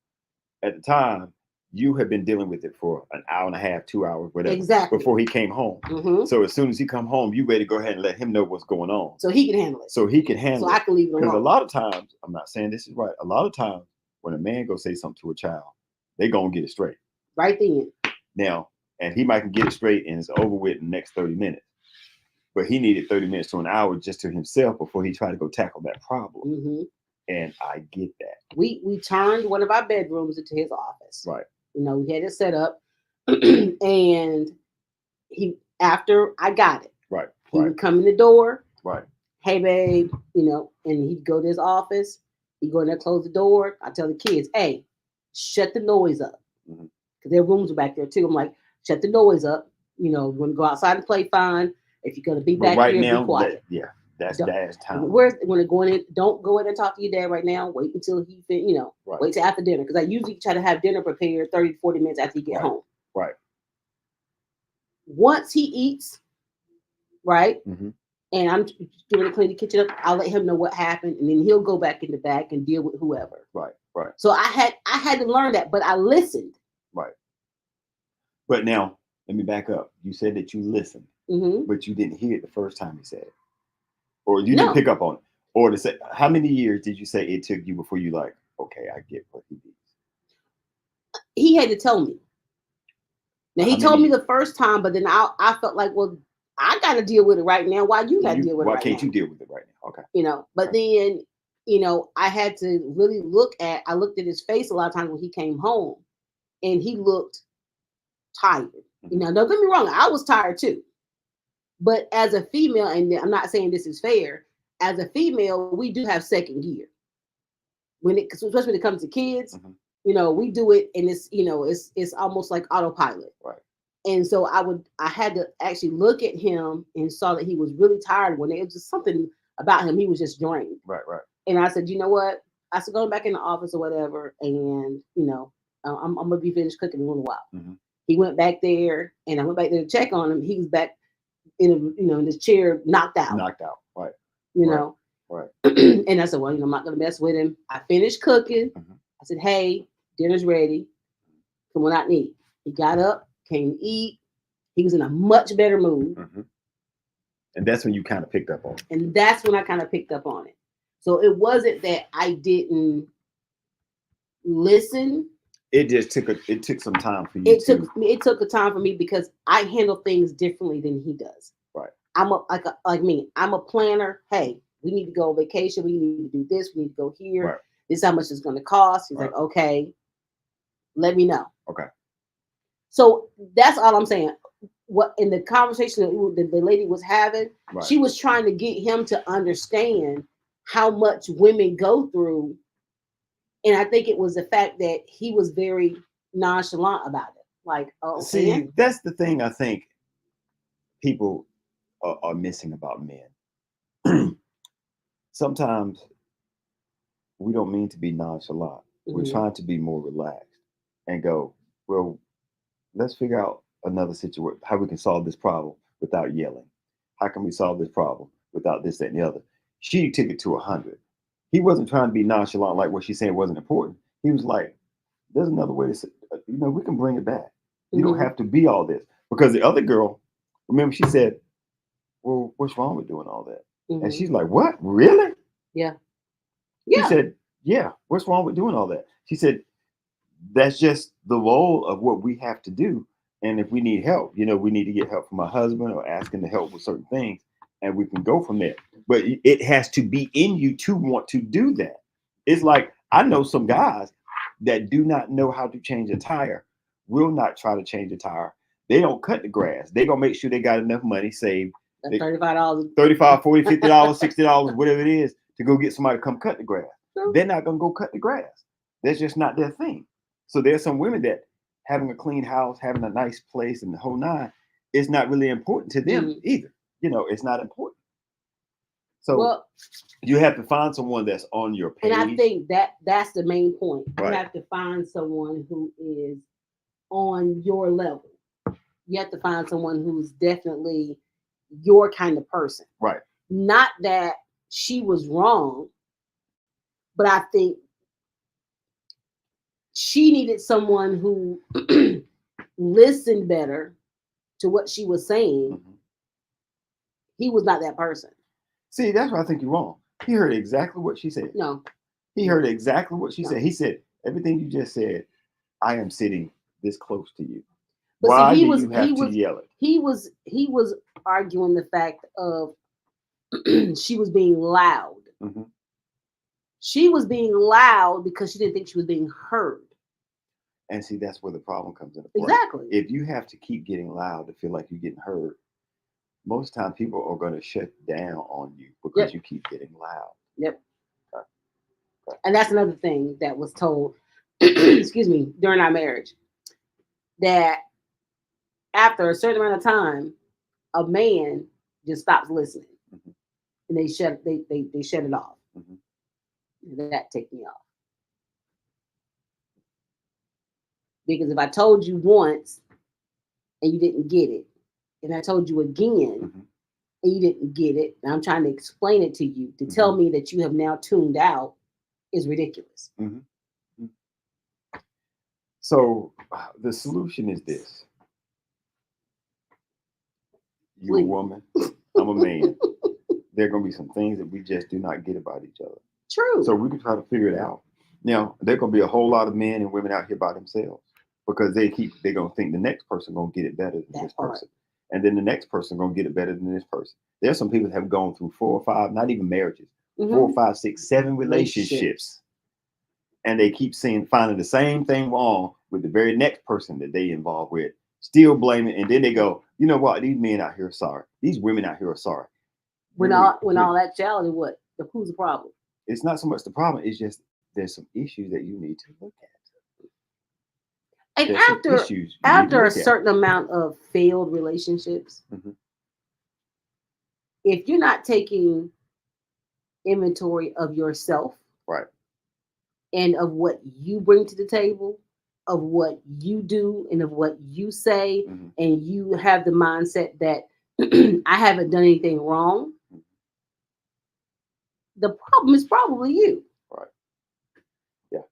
At the time, you had been dealing with it for an hour and a half, 2 hours, whatever. Exactly. Before he came home. So as soon as he come home, you ready to go ahead and let him know what's going on. So he can handle it. So he can handle it. So I can leave it alone. Because a lot of times, I'm not saying this is right. A lot of times, when a man go say something to a child, they gonna get it straight. Right then. Now, and he might can get it straight and it's over with in the next 30 minutes. But he needed 30 minutes to an hour just to himself before he tried to go tackle that problem. And I get that. We turned one of our bedrooms into his office. Right. We had it set up. And after I got it. Right. He would come in the door. Right. Hey, babe, and he'd go to his office. He'd go in there, close the door. I tell the kids, hey, shut the noise up. Because their rooms are back there too. I'm like, shut the noise up. You want to go outside and play, fine. If you're going to be back here, be quiet. That's dad's time. When they're going in, don't go in and talk to your dad right now. Wait until he, wait till after dinner. Because I usually try to have dinner prepared 30 to 40 minutes after you get home. Right. Once he eats, right, and I'm going to clean the kitchen up, I'll let him know what happened, and then he'll go back in the back and deal with whoever. Right. So I had to learn that, but I listened. Right. But now, let me back up. You said that you listened, but you didn't hear it the first time he said it. Or you didn't pick up on it. Or to say, how many years did you say it took you before you like, okay, I get what he did? He had to tell me. Now, he told me the first time, but then I felt like, well, I got to deal with it right now. Why you got to deal with it right now? Why can't you deal with it right now? Okay. But then, I had to really I looked at his face a lot of times when he came home and he looked tired. Don't get me wrong. I was tired too. But as a female, and I'm not saying this is fair, as a female, we do have second gear. Especially when it comes to kids, we do it, and it's almost like autopilot. Right. And so I had to actually look at him and saw that he was really tired. When it was just something about him, he was just drained. Right. And I said, you know what? I said, go back in the office or whatever, and I'm gonna be finished cooking in a little while. He went back there, and I went back there to check on him. He was back in his chair, knocked out. Right. Right. And I said, well, I'm not gonna mess with him. I finished cooking. I said, hey, dinner's ready. Come on out and eat. He got up, came to eat. He was in a much better mood. And that's when you kind of picked up on it. And that's when I kind of picked up on it. So it wasn't that I didn't listen. It just took some time for you to. It took a time for me because I handle things differently than he does. Right. Like me. I'm a planner. Hey, we need to go on vacation. We need to do this. We need to go here. Right. This is how much it's going to cost. He's Right. like, okay, let me know. Okay. So that's all I'm saying. What in the conversation that the lady was having, Right. she was trying to get him to understand how much women go through. And I think it was the fact that he was very nonchalant about it. Like, oh, See, that's the thing I think people are missing about men. Sometimes we don't mean to be nonchalant. We're trying to be more relaxed and go, well, let's figure out another situation, how we can solve this problem without yelling. How can we solve this problem without this, that, and the other? She took it to 100. He wasn't trying to be nonchalant like what she's saying wasn't important. He was like, there's another way to say, we can bring it back. You don't have to be all this. Because the other girl, remember, she said, well, what's wrong with doing all that? And she's like, what? Really? Yeah. She said, yeah, what's wrong with doing all that? She said, that's just the role of what we have to do. And if we need help, we need to get help from our husband or ask him to help with certain things, and we can go from there. But it has to be in you to want to do that. It's like, I know some guys that do not know how to change a tire, will not try to change a tire. They don't cut the grass. They're going to make sure they got enough money saved. $35. $35, $40, $50, $60, whatever it is, to go get somebody to come cut the grass. They're not going to go cut the grass. That's just not their thing. So there's some women that having a clean house, having a nice place, and the whole nine is not really important to them either. It's not important. So you have to find someone that's on your page. And I think that's the main point. Right. You have to find someone who is on your level. You have to find someone who's definitely your kind of person. Right. Not that she was wrong, but I think she needed someone who listened better to what she was saying. He was not that person. See, that's why I think you're wrong. He heard exactly what she said. No. He heard exactly what she said. He said, everything you just said, I am sitting this close to you. But why see, do you have to yell it? He was arguing the fact of she was being loud. She was being loud because she didn't think she was being heard. And see, that's where the problem comes into play. Exactly. If you have to keep getting loud to feel like you're getting heard, most time people are going to shut down on you because you keep getting loud. Yep. Okay. And that's another thing that was told, excuse me, during our marriage, that after a certain amount of time, a man just stops listening, and they shut it off. That take me off. Because if I told you once and you didn't get it, and I told you again and you didn't get it, and I'm trying to explain it to you, to tell me that you have now tuned out is ridiculous. So the solution is this. You're a woman, I'm a man. There are going to be some things that we just do not get about each other. True. So we can try to figure it out. Now, there are going to be a whole lot of men and women out here by themselves because they're going to think the next person going to get it better than this person. And then the next person going to get it better than this person. There's some people that have gone through 4 or 5, not even marriages, 4, 5, 6, 7 relationships. And they keep finding the same thing wrong with the very next person that they involved with, still blaming. And then they go, you know what? These men out here are sorry. These women out here are sorry. When all actuality, what? Who's the problem? It's not so much the problem. It's just there's some issues that you need to look at. And after a certain amount of failed relationships, if you're not taking inventory of yourself, right, and of what you bring to the table, of what you do, and of what you say, and you have the mindset that I haven't done anything wrong, the problem is probably you. Right. Yeah.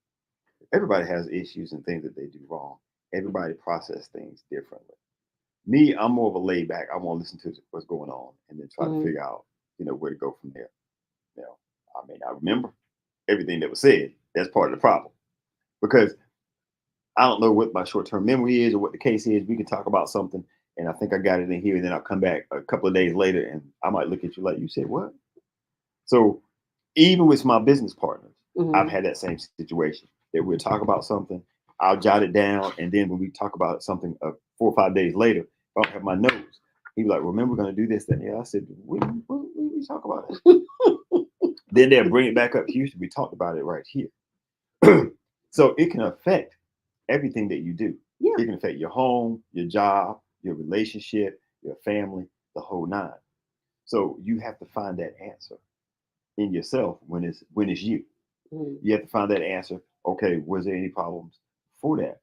Everybody has issues and things that they do wrong. Everybody process things differently. Me, I'm more of a laid back. I want to listen to what's going on and then try to figure out, where to go from there. I may not remember everything that was said. That's part of the problem because I don't know what my short term memory is or what the case is. We can talk about something, and I think I got it in here, and then I'll come back a couple of days later, and I might look at you like you said what. So even with my business partners, I've had that same situation that we'll talk about something, I'll jot it down, and then when we talk about something 4 or 5 days later, if I don't have my notes, he'd be like, "Remember, we're going to do this." Then yeah, I said, "What we talk about it?" Then they'll bring it back up. Houston, we talked about it right here. So it can affect everything that you do. Yeah. It can affect your home, your job, your relationship, your family, the whole nine. So you have to find that answer in yourself when it's you. You have to find that answer. Okay, was there any problems for that?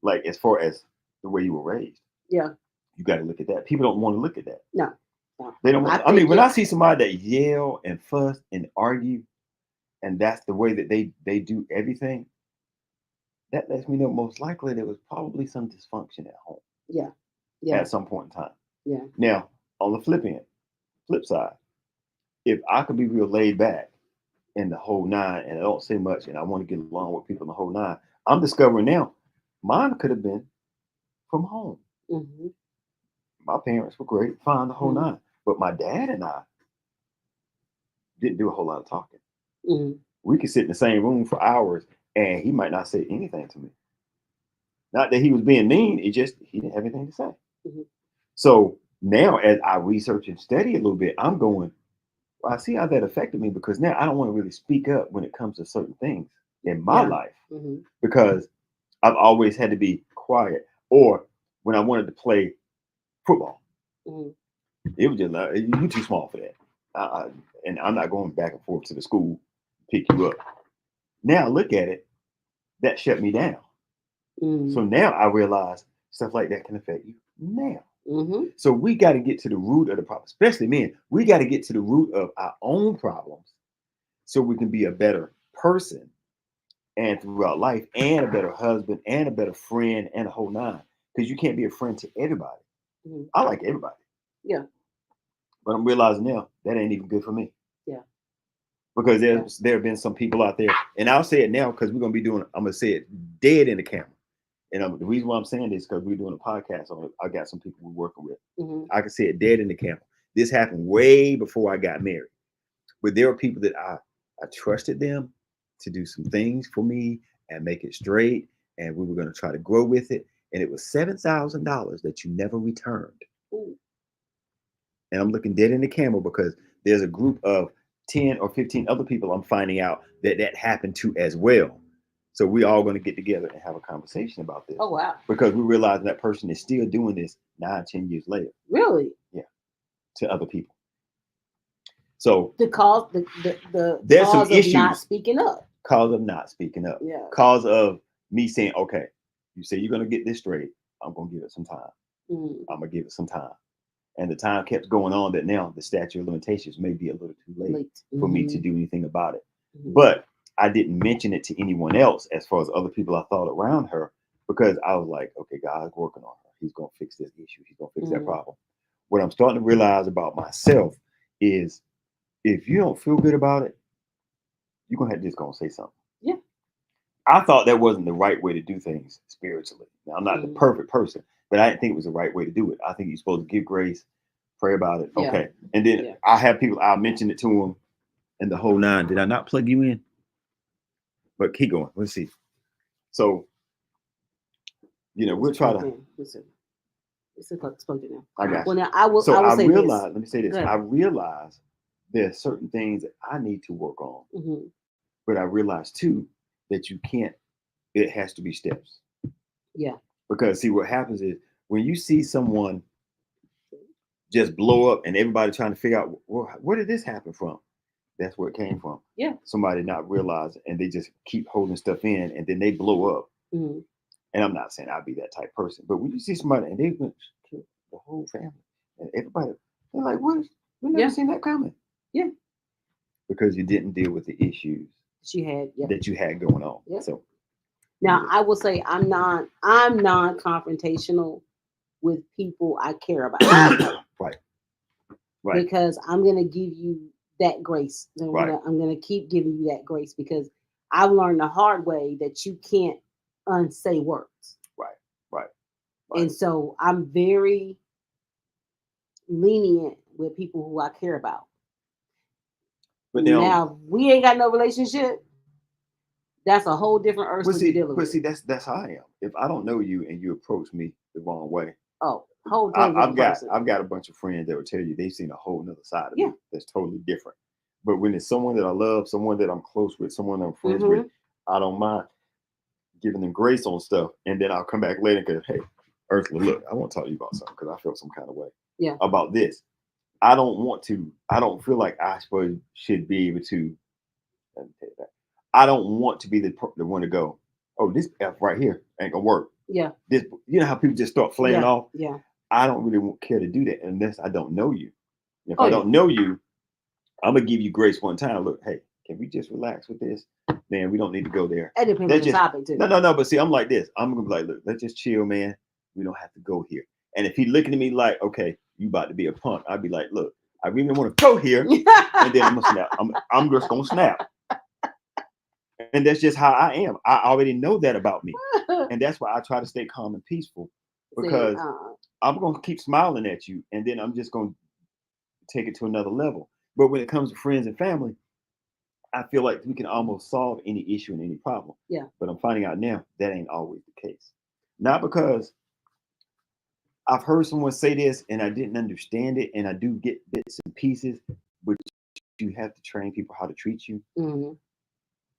Like as far as the way you were raised. Yeah. You got to look at that. People don't want to look at that. No. They don't want. I mean, when I see somebody that yell and fuss and argue, and that's the way that they do everything, that lets me know most likely there was probably some dysfunction at home. Yeah. Yeah. At some point in time. Yeah. Now, on the flip side, if I could be real laid back in the whole nine and I don't say much and I want to get along with people in the whole nine, I'm discovering now mine could have been from home. My parents were great, fine, the whole nine. But my dad and I didn't do a whole lot of talking. We could sit in the same room for hours and he might not say anything to me. Not that he was being mean, it just he didn't have anything to say. So now as I research and study a little bit, I'm going, well, I see how that affected me because now I don't want to really speak up when it comes to certain things in my life because I've always had to be quiet. Or when I wanted to play football, it was just like, you're too small for that. And I'm not going back and forth to the school, pick you up. Now look at it, that shut me down. So now I realize stuff like that can affect you now. So we got to get to the root of the problem, especially men. We got to get to the root of our own problems so we can be a better person and throughout life and a better husband and a better friend and a whole nine. Because you can't be a friend to everybody. I like everybody. Yeah. But I'm realizing now that ain't even good for me. Yeah. Because there have been some people out there, and I'll say it now because we're going to be doing, I'm going to say it dead in the camera. And the reason why I'm saying this is because we're doing a podcast on it. I got some people we're working with. I can say it dead in the camera. This happened way before I got married. But there are people that I trusted them to do some things for me and make it straight. And we were going to try to grow with it. And it was $7,000 that you never returned. And I'm looking dead in the camera because there's a group of 10 or 15 other people I'm finding out that happened to as well. So we all going to get together and have a conversation about this. Oh, wow. Because we realize that person is still doing this 9-10 years later. Really? Yeah. To other people. So the cause there's cause some of issues. not speaking up. Cause of not speaking up. Yeah. Cause of me saying, okay, you say you're going to get this straight. I'm going to give it some time. I'm going to give it some time. And the time kept going on that now the statute of limitations may be a little too late. For me to do anything about it. But I didn't mention it to anyone else as far as other people I thought around her because I was like, okay, God's working on her. He's going to fix this issue. He's going to fix that problem. What I'm starting to realize about myself is if you don't feel good about it, you're going to have to just go and say something. Yeah. I thought that wasn't the right way to do things spiritually. Now, I'm not the perfect person, but I didn't think it was the right way to do it. I think you're supposed to give grace, pray about it. Yeah. Okay. And then I have people, I'll mention it to them and the whole nine. Did I not plug you in? But keep going. Let's see. So, we'll try to. Listen. It's spoken now. I got you. Well, now I will. So I will I say realize. this. Let me say this. I realize there are certain things that I need to work on, but I realize too that you can't. It has to be steps. Yeah. Because see, what happens is when you see someone just blow up and everybody trying to figure out where did this happen from. That's where it came from. Yeah. Somebody not realizing and they just keep holding stuff in and then they blow up. And I'm not saying I'd be that type of person, but when you see somebody and they went to the whole family and everybody, they're like, what? We never seen that coming. Yeah. Because you didn't deal with the issues that you had going on. Yeah. So now I will say I'm non-confrontational with people I care about. Right. Because I'm gonna give you that grace. I'm Right. gonna keep giving you that grace because I've learned the hard way that you can't unsay words. Right. Right. And Right. so I'm very lenient with people who I care about. But now, Now, if we ain't got no relationship, that's a whole different Ursula you're dealing with. that's how I am. If I don't know you and you approach me the wrong way, Oh, whole totally I've different got person. I've got a bunch of friends that will tell you they've seen a whole nother side of Yeah. me that's totally different. But when it's someone that I love, someone that I'm close with, someone I'm friends Mm-hmm. with, I don't mind giving them grace on stuff, and then I'll come back later and go, "Hey, Ursula, look, I want to talk to you about something because I felt some kind of way Yeah. about this. I don't want to. I don't feel like I should be able to. Let me tell you that. I don't want to be the one to go. Oh, this F right here ain't gonna work. Yeah. This, you know how people just start flaying Yeah. off. Yeah. I don't really care to do that unless I don't know you. If Oh, I yeah. don't know you, I'm gonna give you grace one time. Look, hey, can we just relax with this? Man, we don't need to go there. That depends on That's the just topic too. no. But see, I'm like this. I'm gonna be like, look, let's just chill, man. We don't have to go here. And if he looking at me like, okay, you about to be a punk, I'd be like, look, I really want to go here, and then I'm gonna snap. I'm just gonna snap. And that's just how I am. I already know that about me, and that's why I try to stay calm and peaceful because I'm gonna keep smiling at you, and then I'm just gonna take it to another level. But when it comes to friends and family, I feel like we can almost solve any issue and any problem. Yeah. But I'm finding out now that ain't always the case. Not because I've heard someone say this and I didn't understand it, and I do get bits and pieces, which you have to train people how to treat you. Mm-hmm.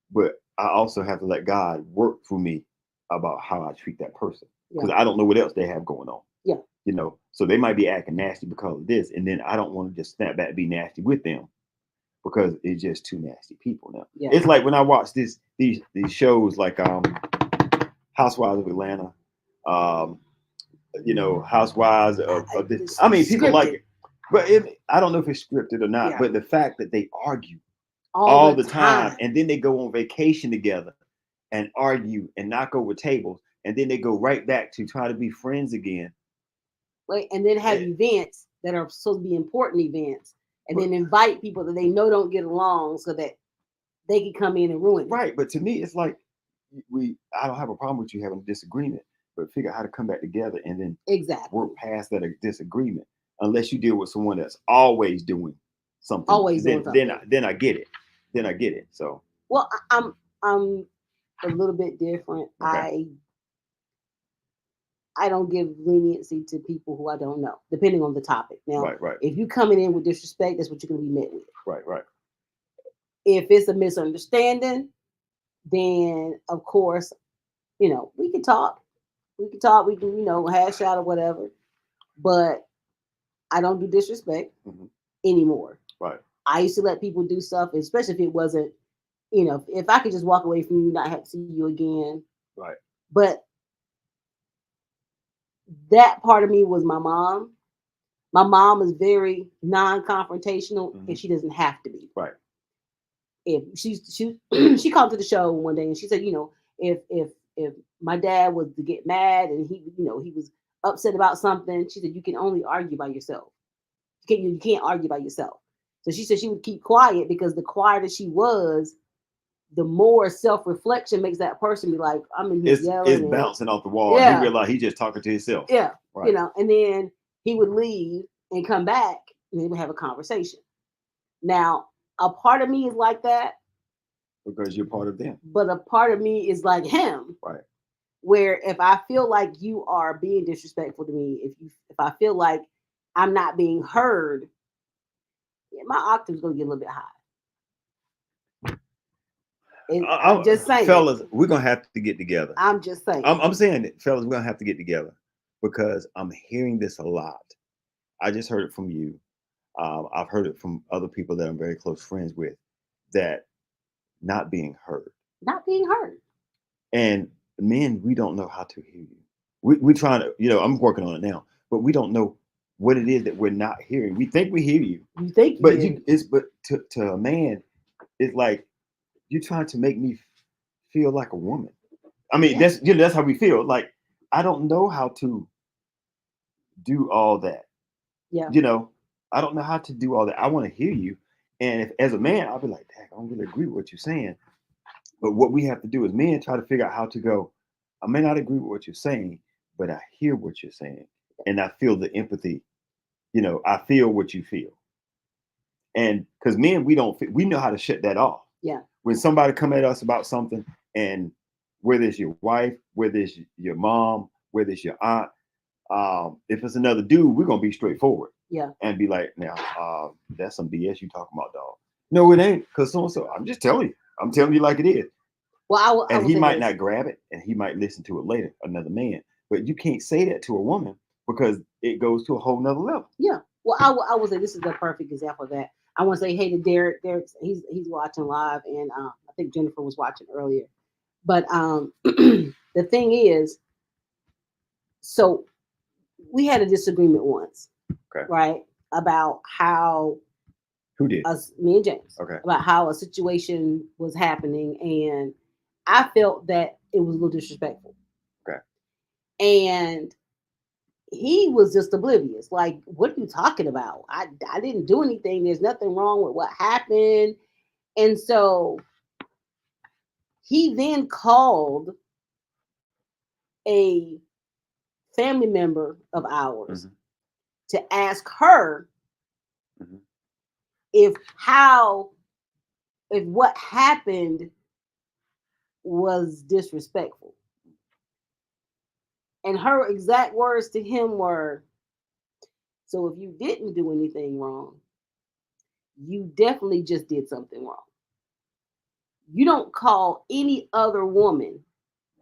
But I also have to let God work for me about how I treat that person because Yeah. I don't know what else they have going on. Yeah. You know, so they might be acting nasty because of this, and then I don't want to just snap back and be nasty with them because it's just two nasty people now. Yeah. It's like when I watch these shows like Housewives of Atlanta, you know, Housewives of this. I mean, people like it, but I don't know if it's scripted or not. Yeah. But the fact that they argue all the time, and then they go on vacation together and argue and knock over tables, and then they go right back to try to be friends again. Right, and then have events that are supposed to be important events, and then invite people that they know don't get along so that they can come in and ruin it. Right, but to me, it's like I don't have a problem with you having a disagreement, but figure out how to come back together and then work past that disagreement. Unless you deal with someone that's always doing something, then I get it. Then I get it. So well, I'm a little bit different. Okay. I don't give leniency to people who I don't know, depending on the topic. Now, right. If you coming in with disrespect, that's what you're going to be met with. Right. If it's a misunderstanding, then of course, you know, we can talk. We can, you know, hash out or whatever. But I don't do disrespect anymore. Right. I used to let people do stuff, especially if it wasn't, you know, if I could just walk away from you, not have to see you again. Right. But that part of me was my mom. My mom is very non-confrontational, and she doesn't have to be. Right. If she called to the show one day and she said, you know, if my dad was to get mad and he, you know, he was upset about something, she said you can only argue by yourself. You can't argue by yourself. So she said she would keep quiet because the quieter she was, the more self-reflection makes that person be like, I'm in here yelling. It's bouncing off the wall. Yeah. He realized he's just talking to himself. Yeah. Right. You know, and then he would leave and come back and they would have a conversation. Now, a part of me is like that. Because you're part of them. But a part of me is like him. Right. Where if I feel like you are being disrespectful to me, if I feel like I'm not being heard, my octave's gonna get a little bit high. I'm just saying, fellas, we're gonna have to get together. I'm just saying. I'm saying it, fellas, we're gonna have to get together because I'm hearing this a lot. I just heard it from you. I've heard it from other people that I'm very close friends with. That not being heard. Not being heard. And men, we don't know how to hear you. We're trying to, you know, I'm working on it now, but we don't know what it is that we're not hearing. We think we hear you. You think, but to a man, it's like you're trying to make me feel like a woman. I mean, that's how we feel. Like I don't know how to do all that. Yeah. You know, I don't know how to do all that. I want to hear you, And if as a man, I'll be like, dang, I don't really agree with what you're saying. But what we have to do as men try to figure out how to go, I may not agree with what you're saying, but I hear what you're saying. And I feel the empathy. I feel what you feel. And because men, we know how to shut that off. Yeah. When somebody come at us about something, and whether it's your wife, whether it's your mom, whether it's your aunt, if it's another dude, we're gonna be straightforward. Yeah. And be like, now, that's some BS you talking about, dog. No, it ain't. Cause so I'm just telling you. I'm telling you like it is. Well, and he might not grab it, and he might listen to it later, another man. But you can't say that to a woman because it goes to a whole nother level. Yeah. Well, I would say this is the perfect example of that. I want to say hey to Derek. Derek, he's watching live, and I think Jennifer was watching earlier. But the thing is, so we had a disagreement once, Okay. right? About how Who did? Me and James. Okay. About how a situation was happening, and I felt that it was a little disrespectful. Okay. And he was just oblivious. Like, what are you talking about? I didn't do anything. There's nothing wrong with what happened. And so he then called a family member of ours to ask her if what happened was disrespectful. And her exact words to him were, so if you didn't do anything wrong, you definitely just did something wrong. You don't call any other woman.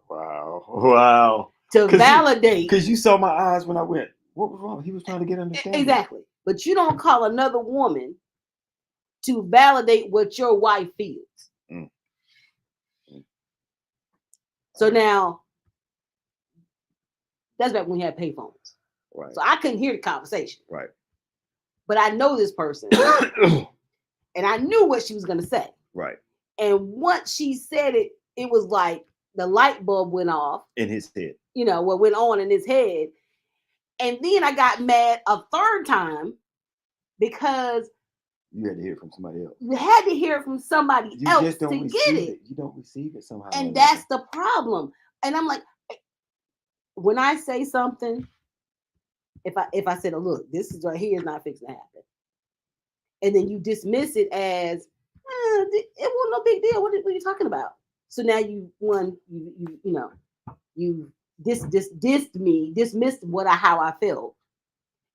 Wow. To validate. Because you saw my eyes when I went, what was wrong? He was trying to get understanding. Exactly. But you don't call another woman to validate what your wife feels. So now, that's back when we had payphones. Right. So I couldn't hear the conversation. Right. But I know this person. And I knew what she was going to say. Right. And once she said it, it was like the light bulb went off. In his head. What went on in his head. And then I got mad a third time because you had to hear it from somebody else. You had to hear it from somebody else just don't to get it. You don't receive it somehow. And that's the problem. And I'm like, when I say something, if I said, oh, look, this is right here is not fixing to happen. And then you dismiss it as, it wasn't no big deal. What are you talking about? So now you dismissed how I felt.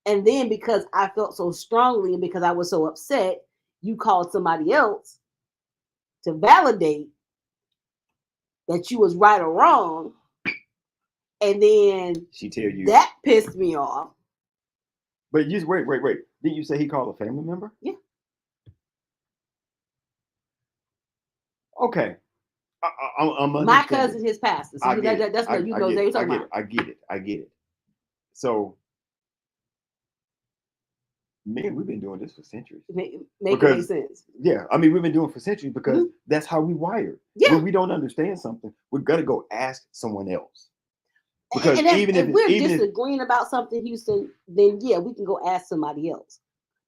And then because I felt so strongly and because I was so upset, you called somebody else to validate that you was right or wrong. And then she tell you that pissed me off. But you wait. Didn't you say he called a family member? Yeah. Okay. I'm my cousin, his pastor. So that's what you know they're talking about. I get it. So, man, we've been doing this for centuries. Make sense. Yeah, I mean, we've been doing it for centuries because that's how we wired. Yeah. When we don't understand something, we're gonna go ask someone else. Because even if we're disagreeing about something, Houston, then yeah, we can go ask somebody else.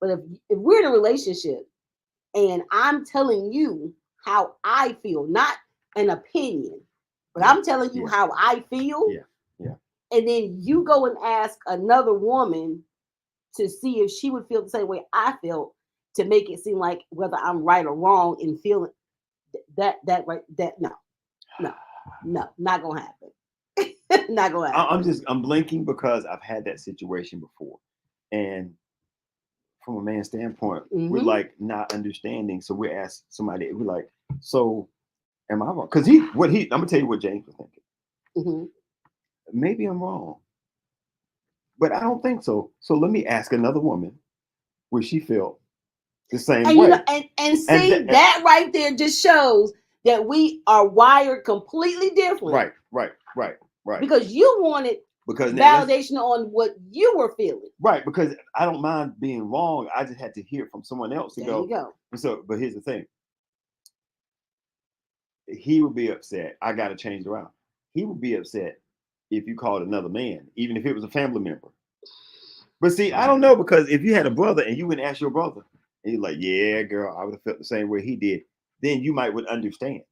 But if we're in a relationship and I'm telling you how I feel, not an opinion, but I'm telling you how I feel. Yeah. And then you go and ask another woman to see if she would feel the same way I felt to make it seem like whether I'm right or wrong in feeling that no, not gonna happen. Not gonna happen. I'm blinking because I've had that situation before. And from a man's standpoint, we're like not understanding. So we ask somebody, we're like, so am I wrong? Because I'm gonna tell you what James was thinking. Maybe I'm wrong, but I don't think so. So let me ask another woman where she felt the same way. And see, that right there just shows that we are wired completely different. Right. Because you wanted validation on what you were feeling. Right, because I don't mind being wrong. I just had to hear from someone else to there you go. So, but here's the thing. He would be upset. I got to change it around. He would be upset if you called another man, even if it was a family member. But see, I don't know, because if you had a brother and you wouldn't ask your brother, and you're like, yeah, girl, I would have felt the same way he did, then you might would understand.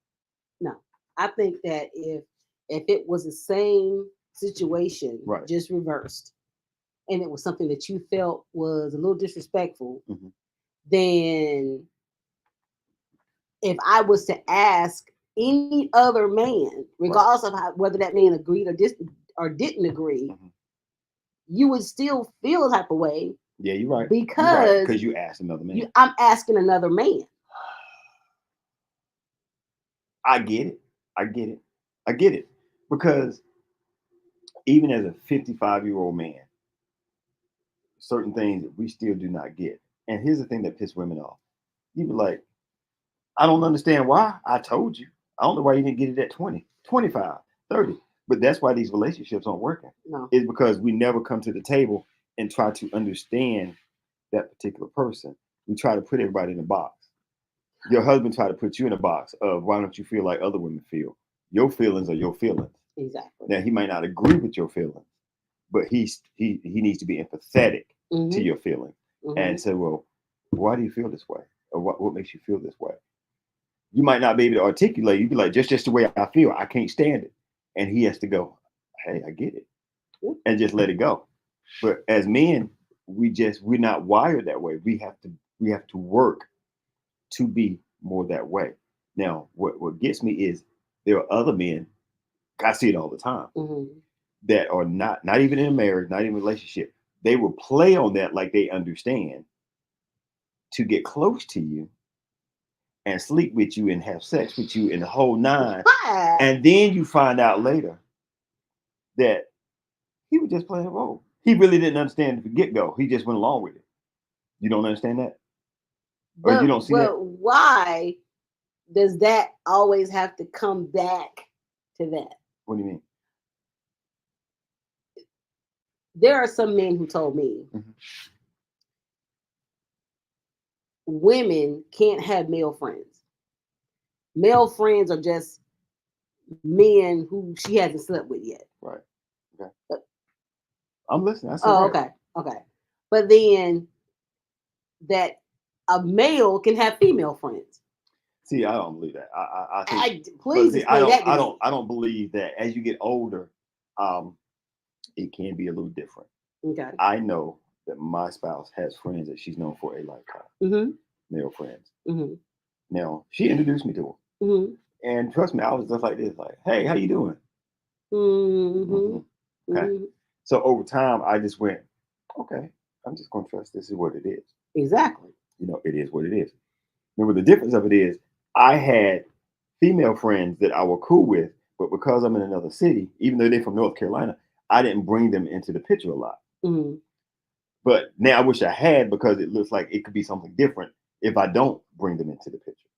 No, I think that if it was the same situation, Right. just reversed, and it was something that you felt was a little disrespectful, then if I was to ask any other man, regardless of whether that man agreed or didn't agree, you would still feel a type of way. Yeah, you're right. Because you asked another man. I'm asking another man. I get it. I get it. I get it. Because even as a 55-year-old man, certain things that we still do not get. And here's the thing that pisses women off. You be like, I don't understand why. I told you. I don't know why you didn't get it at 20, 25, 30. But that's why these relationships aren't working. No. It's because we never come to the table and try to understand that particular person. We try to put everybody in a box. Your husband tried to put you in a box of why don't you feel like other women feel? Your feelings are your feelings. Exactly. Now he might not agree with your feelings, but he needs to be empathetic to your feelings and say, well, why do you feel this way? Or what makes you feel this way? You might not be able to articulate. You'd be like, just the way I feel. I can't stand it. And he has to go, hey, I get it. And just let it go. But as men, we're not wired that way. We have to work to be more that way. Now, what gets me is there are other men, I see it all the time, that are not even in a marriage, not even a relationship. They will play on that like they understand to get close to you and sleep with you and have sex with you in the whole nine. And then you find out later that he was just playing a role. He really didn't understand it from the get-go. He just went along with it. You don't understand that? Or you don't see that? But why does that always have to come back to that? What do you mean? There are some men who told me women can't have male friends. Male friends are just men who she hasn't slept with yet. Right. Okay. I'm listening. Okay. But then that a male can have female friends. See, I don't believe that. I think. Please explain that to me. I don't believe that as you get older, it can be a little different. Okay. I know that my spouse has friends that she's known for a lifetime. Male friends. Now she introduced me to them, and trust me, I was just like this, like, "Hey, how you doing?" Okay. So over time, I just went, "Okay, I'm just gonna trust this is what it is." Exactly. It is what it is. Remember, the difference of it is, I had female friends that I were cool with, but because I'm in another city, even though they're from North Carolina, I didn't bring them into the picture a lot. But now I wish I had, because it looks like it could be something different if I don't bring them into the picture.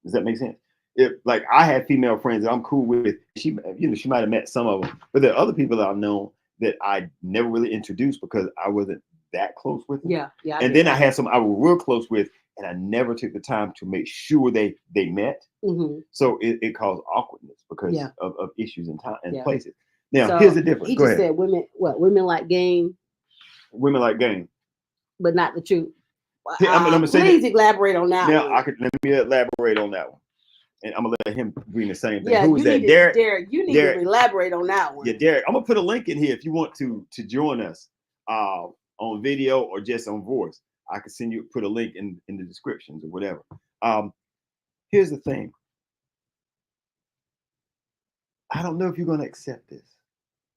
Does that make sense? If like I had female friends that I'm cool with, she might have met some of them, but there are other people that I've known that I never really introduced because I wasn't that close with them. Yeah. And then I had some I was real close with, and I never took the time to make sure they met. So it caused awkwardness because of issues in time and places. Now, so here's the difference. He just said women like game. Women like game. But not the truth. Please elaborate on that now, one. Let me elaborate on that one. And I'm gonna let him bring the same thing. Yeah, who is that? Derek. You need to elaborate on that one. Yeah, Derek. I'm gonna put a link in here if you want to join us on video or just on voice. I can put a link in the descriptions or whatever. Here's the thing. I don't know if you're gonna accept this.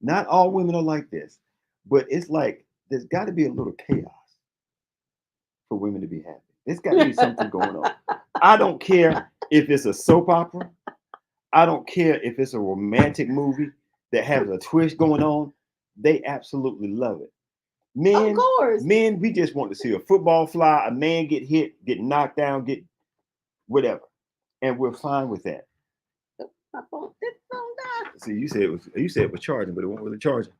Not all women are like this, but it's like there's got to be a little chaos for women to be happy. There's got to be something going on. I don't care if it's a soap opera. I don't care if it's a romantic movie that has a twist going on. They absolutely love it. Men, of course. Men, we just want to see a football fly, a man get hit, get knocked down, get whatever, and we're fine with that. See, you said it was charging, but it wasn't really charging.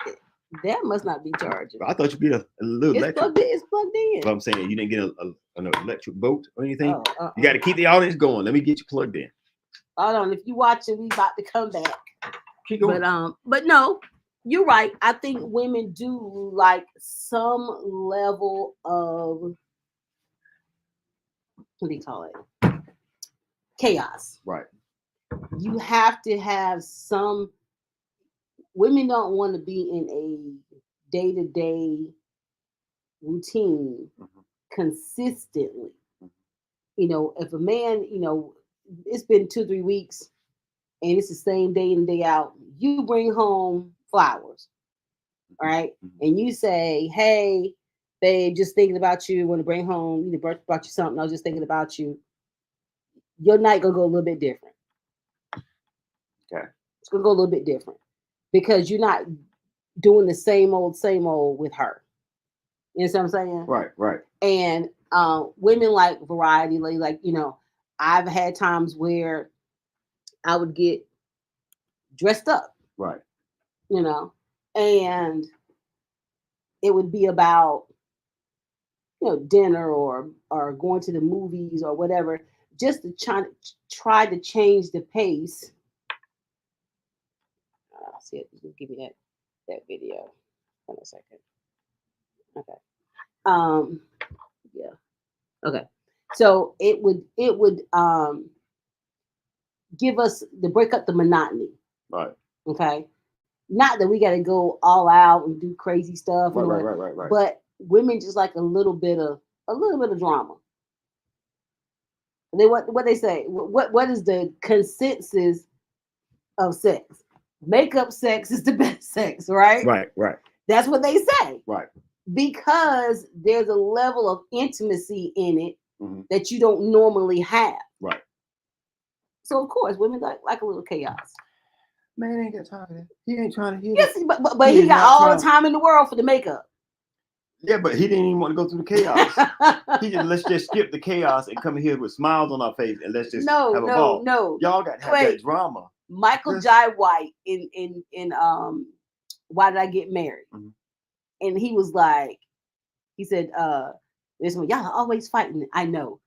That must not be charging. I thought you get a little electric. It's plugged in. But I'm saying you didn't get an electric boat or anything. You got to keep the audience going. Let me get you plugged in. Hold on, if you watching, we about to come back. Keep going. But no, you're right. I think women do like some level of what do you call it? Chaos. Right. You have to have some. Women don't want to be in a day-to-day routine consistently. If a man, it's been 2-3 weeks and it's the same day in and day out, you bring home flowers, right? And you say, hey, babe, just thinking about you, want to bring home, brought you something, I was just thinking about you. Your night gonna go a little bit different. Okay. It's gonna go a little bit different because you're not doing the same old with her. You know what I'm saying? Right. And women like variety, I've had times where I would get dressed up, right, and it would be about dinner or going to the movies or whatever, just to try to change the pace. See it. Give me that video. Hold on a second. Okay. Yeah. Okay. So it would give us to break up the monotony. Right. Okay. Not that we got to go all out and do crazy stuff. Right. But women just like a little bit of drama. They what they say. What is the consensus of sex? Makeup sex is the best sex, right? Right. That's what they say. Right. Because there's a level of intimacy in it that you don't normally have. Right. So of course, women like a little chaos. Man ain't got time for that. He ain't trying to hear. Yes, but he got all the time in the world for the makeup. Yeah, but he didn't even want to go through the chaos. Let's just skip the chaos and come here with smiles on our face and let's just have a ball. No. Y'all got to have that drama. Michael Jai White in Why Did I Get Married? And he was like, he said, this one, y'all are always fighting. I know,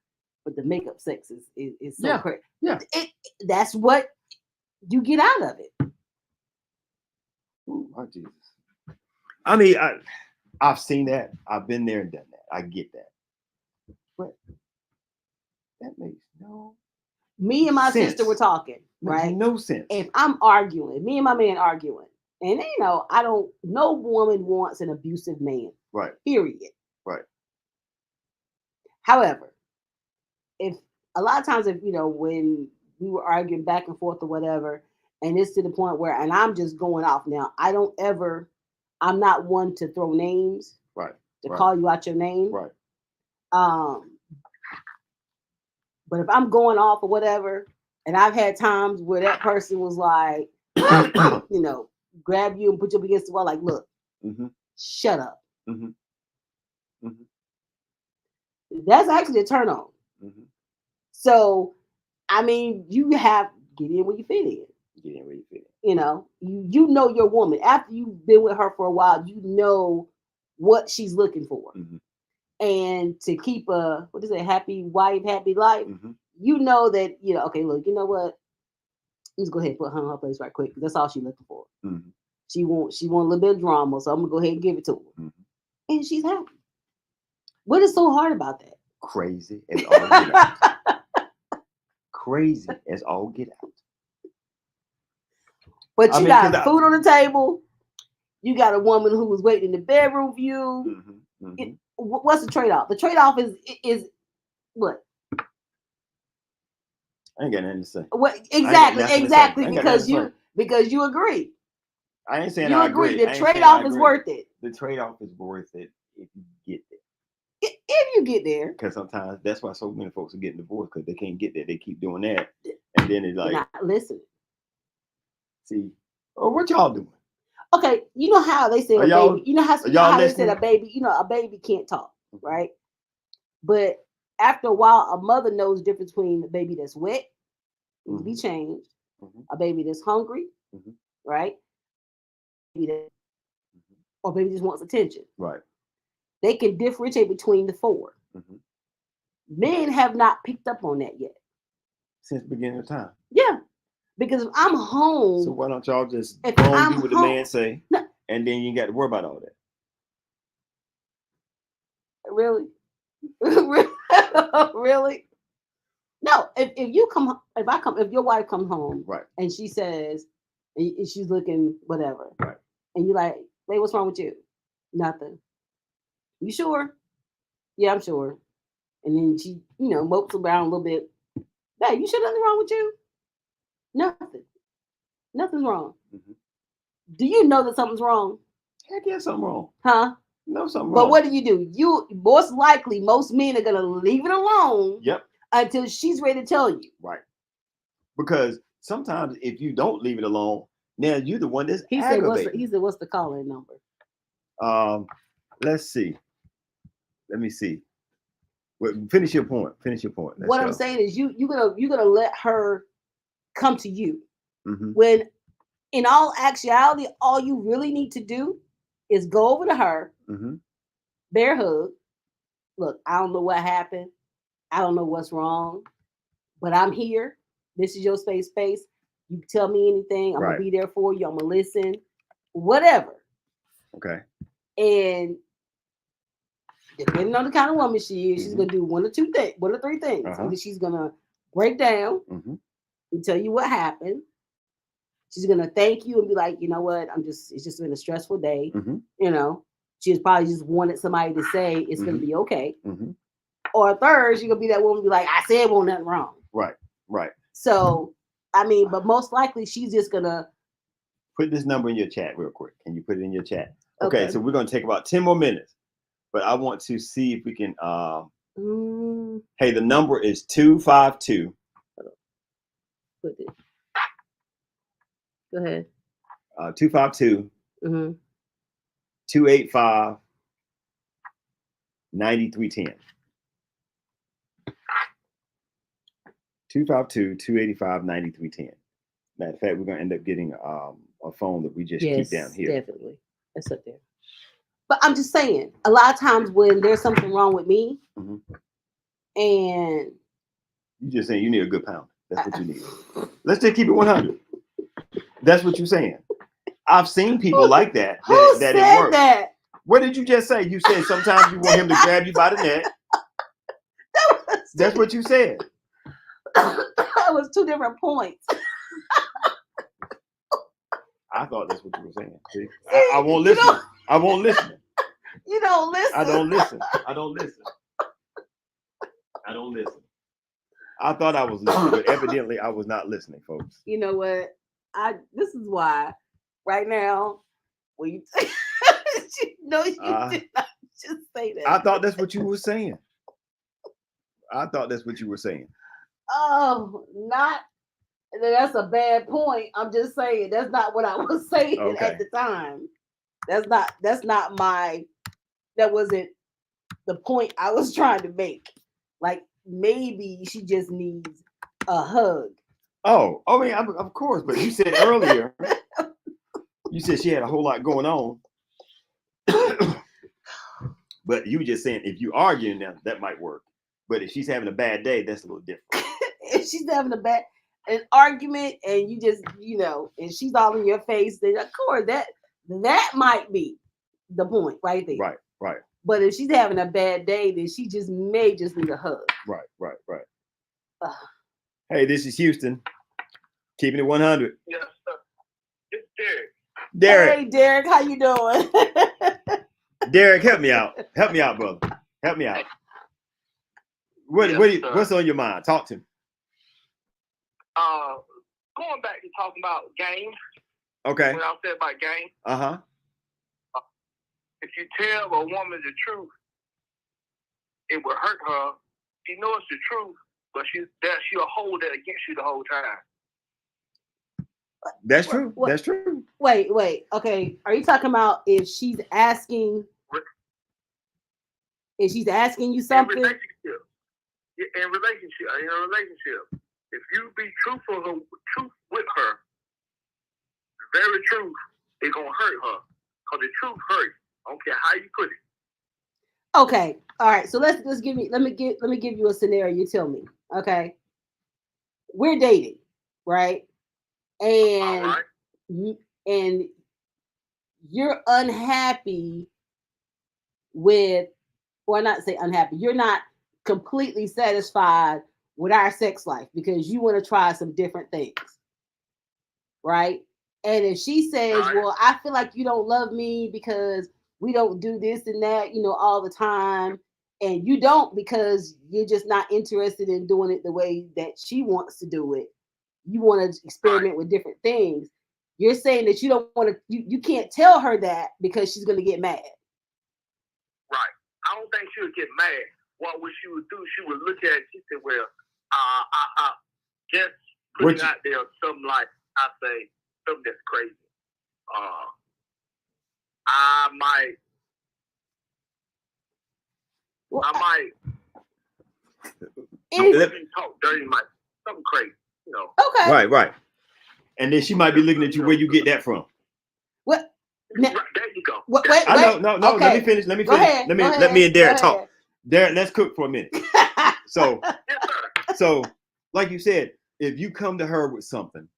but the makeup sex is so crazy. Yeah. That's what you get out of it. Ooh, my Jesus. I mean, I've seen that. I've been there and done that. I get that. But that makes no Me and my sense. sister were talking, right? Makes no sense. If I'm arguing, me and my man arguing, and no woman wants an abusive man. Right. Period. Right. However, if a lot of times when we were arguing back and forth or whatever, and it's to the point where, and I'm just going off now, I'm not one to throw names. Right. To call you out your name. Right. But if I'm going off or whatever, and I've had times where that person was like, grab you and put you up against the wall, like, look, shut up. That's actually a turn on. So, I mean, you have get in where you fit in. Get in where you fit in. You know your woman. After you've been with her for a while, you know what she's looking for. And to keep a happy wife, happy life, you know that, okay, look, you know what? Let's go ahead and put her in her place right quick, because that's all she's looking for. She want a little bit of drama, so I'm gonna go ahead and give it to her. And she's happy. What is so hard about that? Crazy as all get out. Crazy as all get out. But you got food on the table. You got a woman who was waiting in the bedroom for you. What's the trade-off? The trade-off is what? I ain't got nothing to say. What exactly because you agree. I ain't saying you I agree. The trade-off is worth it. The trade-off is worth it if you get there. If you get there. Because sometimes that's why so many folks are getting divorced, because they can't get there. They keep doing that. And then it's like, not listening. See, what y'all doing? Okay, you know how they say a baby. You know how they said a baby. A baby can't talk, right? But after a while, a mother knows the difference between a baby that's wet, needs to be changed, a baby that's hungry, right? Or baby just wants attention. Right. They can differentiate between the four. Men have not picked up on that yet. Since the beginning of time. Yeah. Because if I'm home. So why don't y'all just go and do what the man say, and then you ain't got to worry about all that? Really? Really? No, if your wife come home Right. and she says, and she's looking whatever, Right. and you like, hey, what's wrong with you? Nothing. You sure? Yeah, I'm sure. And then she, mopes around a little bit. Hey, you sure nothing wrong with you? Nothing. Nothing's wrong. Mhm. Do you know that something's wrong? Heck yeah, something wrong. Huh? No, something But wrong. what do? You most likely, most men are gonna leave it alone. Yep. Until she's ready to tell you. Right. Because sometimes if you don't leave it alone, now you're the one that's He aggravating. said, what's the call-in number? Let's see. Let me see. Well, finish your point. Finish your point. What I'm saying is you're gonna let her come to you. Mm-hmm. When in all actuality, all you really need to do is go over to her, mm-hmm. bear hug. Look, I don't know what happened. I don't know what's wrong, but I'm here. This is your space. You can tell me anything. I'm Right. gonna be there for you. I'm gonna listen. Whatever. Okay. And depending on the kind of woman she is, Mm-hmm. she's gonna do one or three things. Uh-huh. Either she's gonna break down mm-hmm. and tell you what happened. She's gonna thank you and be like, you know what, it's just been a stressful day. Mm-hmm. She's probably just wanted somebody to say it's mm-hmm. gonna be okay. Mm-hmm. Or third, she's gonna be that woman be like, I said won't nothing wrong. Right. So I mean, but most likely she's just gonna put this number in your chat real quick. Can you put it in your chat? Okay. So we're gonna take about 10 more minutes. But I want to see if we can hey, the number is 252. Put it. Go ahead. 252 285 9310. 252 285 9310. Matter of fact, we're gonna end up getting a phone that we just keep down here. Definitely. That's up there. But I'm just saying, a lot of times when there's something wrong with me, and you just saying you need a good pound. That's what you need. Let's just keep it 100. That's what you're saying. I've seen people like that. Who that said it works. that? What did you just say? You said sometimes you want him to grab you by the neck. That's what you said. That was two different points. I thought that's what you were saying. See, I won't listen. I won't listen. You don't listen. I don't listen. I don't listen. I don't listen. I thought I was listening, but evidently I was not listening, folks. You know what? This is why right now when you did not just say that. I thought that's what you were saying. Oh, that's a bad point. I'm just saying that's not what I was saying at the time. That wasn't the point I was trying to make. Like maybe she just needs a hug. Oh, I mean, of course, but you said earlier, you said she had a whole lot going on. But you were just saying if you arguing now, that might work. But if she's having a bad day, that's a little different. If she's having an argument and you just, and she's all in your face, then of course that might be the point right there. Right. But if she's having a bad day, then she may just need a hug. Right. Hey, this is Houston. Keeping it 100. Yes, sir. It's Derek. Hey, Derek, how you doing? Derek, help me out. Help me out, brother. Help me out. What's on your mind? Talk to me. Going back to talking about game. Okay. When I said about game. Uh-huh. If you tell a woman the truth, it will hurt her. She knows the truth, but she'll hold that against you the whole time. That's true. That's true. Wait. Okay. Are you talking about if she's asking you something? In a relationship, if you be truthful with her, the very truth is gonna hurt her. Because the truth hurts. I don't care how you put it. Okay. All right. So let me give you a scenario. You tell me. Okay. We're dating, right? And all right. And you're unhappy with, or not say unhappy, you're not completely satisfied with our sex life because you want to try some different things, right? And if she says, Right. well, I feel like you don't love me because we don't do this and that, you know, all the time, and you don't because you're just not interested in doing it the way that she wants to do it. You want to experiment with different things. You're saying that you don't want to, you can't tell her that because she's going to get mad. Right. I don't think she would get mad. What she would do, she would look at it, she said, well, I just putting out there something like, I say, something that's crazy. I might talk dirty, like something crazy, you know. Okay. Right. And then she might be looking at you where you get that from. What? Right, there you go. Wait. I know. No. Okay. Let me finish. Go ahead. Let me and Derek talk. Derek, let's cook for a minute. So, Yes, so like you said, if you come to her with something,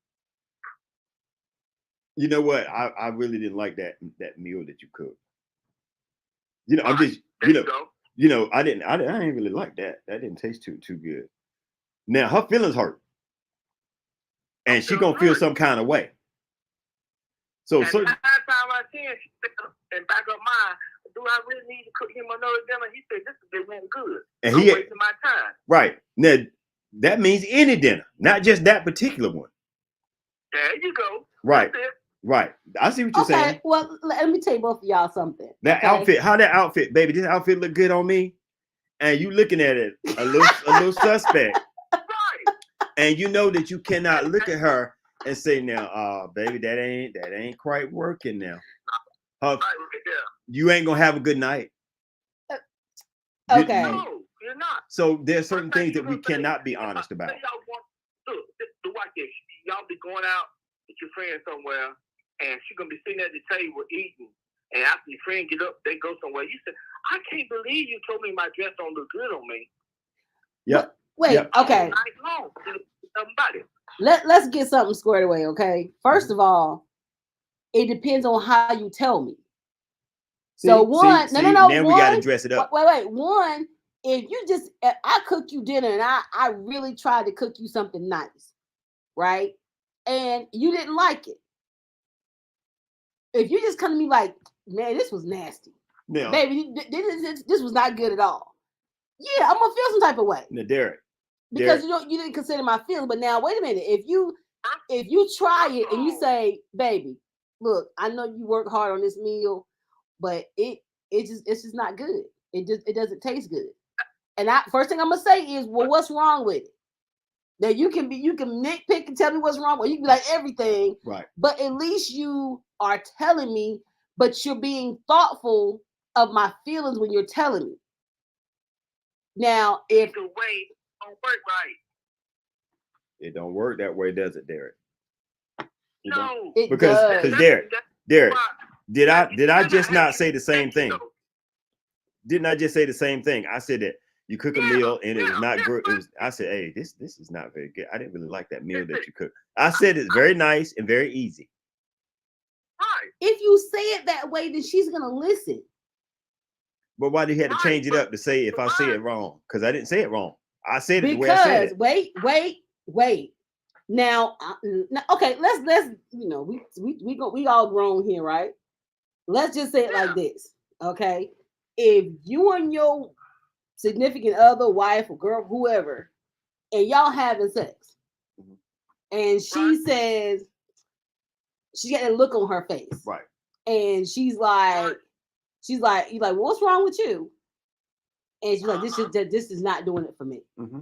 you know what? I really didn't like that meal that you cooked. You know, I'm just you know, I didn't really like that. That didn't taste too good. Now her feelings hurt, and she gonna feel some kind of way. So and certain 9 times out of 10, she said, and back up mine, do I really need to cook him another dinner? He said, this has been good. and I'm he wasting my time. right now that means any dinner, not just that particular one. There you go. Right. That's it. Right. I see what you're saying. Well, let me tell you both of y'all something. That outfit, how that outfit, baby, this outfit look good on me. And you looking at it a little suspect. Right. And you know that you cannot look at her and say, now, baby, that ain't quite working now. You ain't gonna have a good night. Okay. No, you're not. So there's certain things that we cannot be honest about. Look, watch this. Y'all be going out with your friend somewhere, and she's gonna be sitting at the table eating. And after your friend get up, they go somewhere. You said, I can't believe you told me my dress don't look good on me. Yep. Wait, okay. Let's get something squared away, okay? First of all, it depends on how you tell me. No. Now we gotta dress it up. Wait. One, if I cook you dinner and I really tried to cook you something nice, right? And you didn't like it. If you just come to me like, man, this was nasty. Now, baby, this was not good at all. Yeah, I'm gonna feel some type of way. Now, Derek. Because you didn't consider my feelings. But now, wait a minute. If you try it and you say, baby, look, I know you work hard on this meal, but it's just not good. It doesn't taste good. And first thing I'm gonna say is, well, what's wrong with it? Now you can nitpick and tell me what's wrong, or you can be like everything. Right. But at least you are telling me, but you're being thoughtful of my feelings when you're telling me. Now, if the way don't work right. It don't work that way, does it, Derek? No. Because Derek, did I just not say the same thing? Didn't I just say the same thing? I said that you cook a meal and it was not good. I said, hey, this is not very good. I didn't really like that meal that you cooked. I said it's very nice and very easy. Right. If you say it that way, then she's gonna listen. But why did you have to change it up to say if I say it wrong? Because I didn't say it wrong. I said it the way I said it. Wait. Now, okay, let's we all grown here, right? Let's just say it like this, okay? If you and your significant other, wife or girl, whoever, and y'all having sex, and she says she got a look on her face, right? And she's like, you're like, well, what's wrong with you? And she's like, this is not doing it for me. Mm-hmm.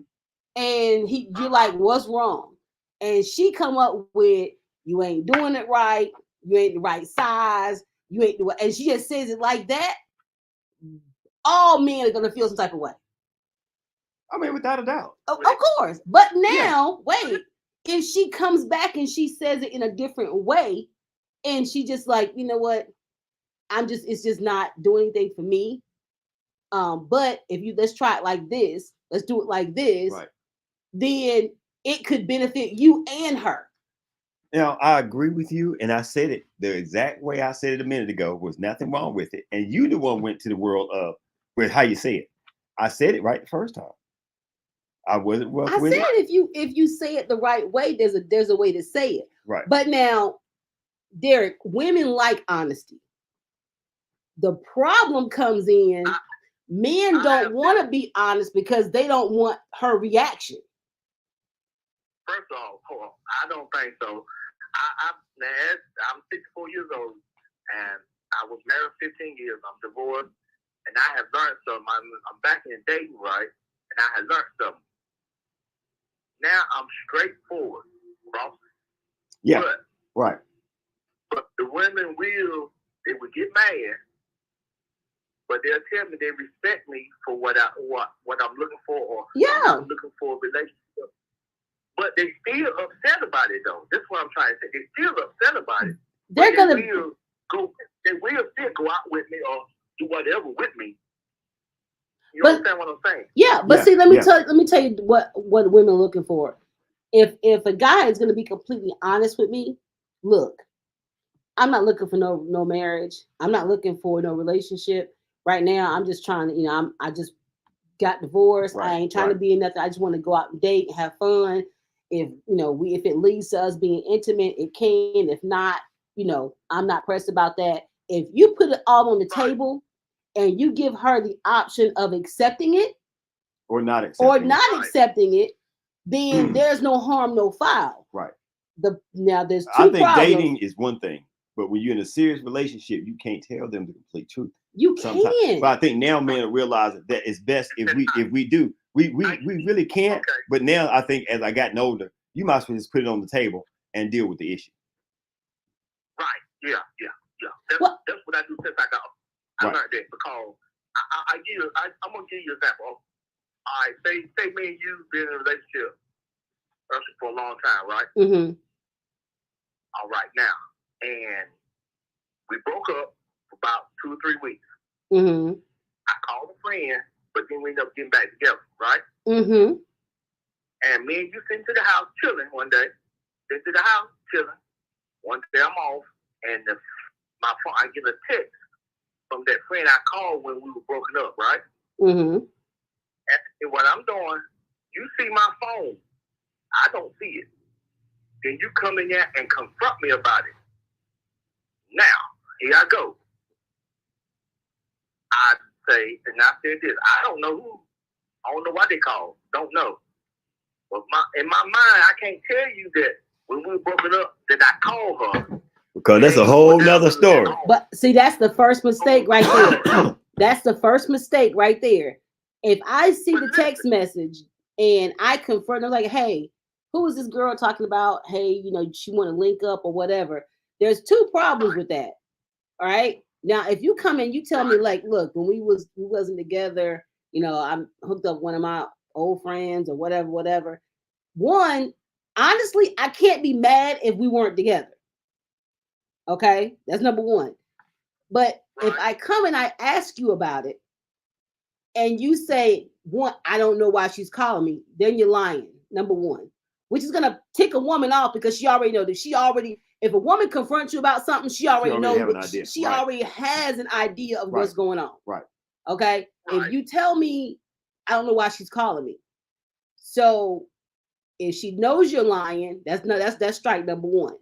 And you're like, what's wrong? And she come up with, you ain't doing it right. You ain't the right size. You ain't and she just says it like that. All men are gonna feel some type of way. I mean, without a doubt. Of course. But now, wait, if she comes back and she says it in a different way, and she just like, you know what? It's just not doing anything for me. But let's try it like this, let's do it like this, right. Then it could benefit you and her. Now, I agree with you, and I said it the exact way I said it a minute ago. Was nothing wrong with it, and you the one went to the world of with how you say it. I said it right the first time. I wasn't rough I with said it. if you say it the right way, there's a way to say it. Right. But now, Derek, women like honesty. The problem comes in men don't want to be honest because they don't want her reaction. First of all, hold on. I don't think so. I'm 64 years old, and I was married 15 years. I'm divorced, and I have learned something. I'm back in dating, right? And I have learned something. Now I'm straightforward, Ross. Yeah. Right. But the women they will get mad, but they'll tell me they respect me for what I'm looking for, or I'm looking for a relationship. But they still upset about it, though. That's what I'm trying to say. They still upset about it. They will still go out with me or do whatever with me. You understand what I'm saying? Yeah, but see, let me tell you what women are looking for. If a guy is going to be completely honest with me, look, I'm not looking for no marriage. I'm not looking for no relationship right now. I'm just trying to, I just got divorced. I ain't trying to be in nothing. I just want to go out and date, have fun. If if it leads to us being intimate, it can. If not, I'm not pressed about that. If you put it all on the table and you give her the option of accepting it or not accepting it, then there's no harm, no foul. Right. There's two I think problems. dating is one thing, but when you're in a serious relationship, you can't tell them the complete truth. You can. But I think now men realize that it's best if we do. We really can't. Okay. But now I think as I gotten older, you might as well just put it on the table and deal with the issue. Right. Yeah. That's what I do since I learned that, because I'm gonna give you an example. All right, say me and you been in a relationship for a long time, right? Mm-hmm. All right, now, and we broke up for about 2 or 3 weeks. Mm-hmm. I called a friend, but then we ended up getting back together, right? Mm-hmm. And me and you sitting to the house chilling one day. Sitting to the house chilling. One day I'm off, and my phone, I get a text from that friend I called when we were broken up, right? Mm-hmm. And what I'm doing, you see my phone. I don't see it. Then you come in there and confront me about it. Now, here I go. I say, and I said this, I don't know who. I don't know why they called. Don't know. But in my mind, I can't tell you that when we were broken up, that I called her. Because that's a whole nother story. But see, that's the first mistake right there. That's the first mistake right there. If I see the text message and I confront her like, hey, who is this girl talking about? Hey, she want to link up or whatever. There's two problems with that. All right. Now, if you come and you tell me like, look, when we wasn't together, I'm hooked up with one of my old friends or whatever. One, honestly, I can't be mad if we weren't together. Okay, that's number one. But if I come and I ask you about it, and you say, one, I don't know why she's calling me, then you're lying. Number one, which is gonna tick a woman off because she already know that if a woman confronts you about something, she already knows. She already has an idea of what's going on. Right. Okay. Right. If you tell me, I don't know why she's calling me. So if she knows you're lying, that's strike number one.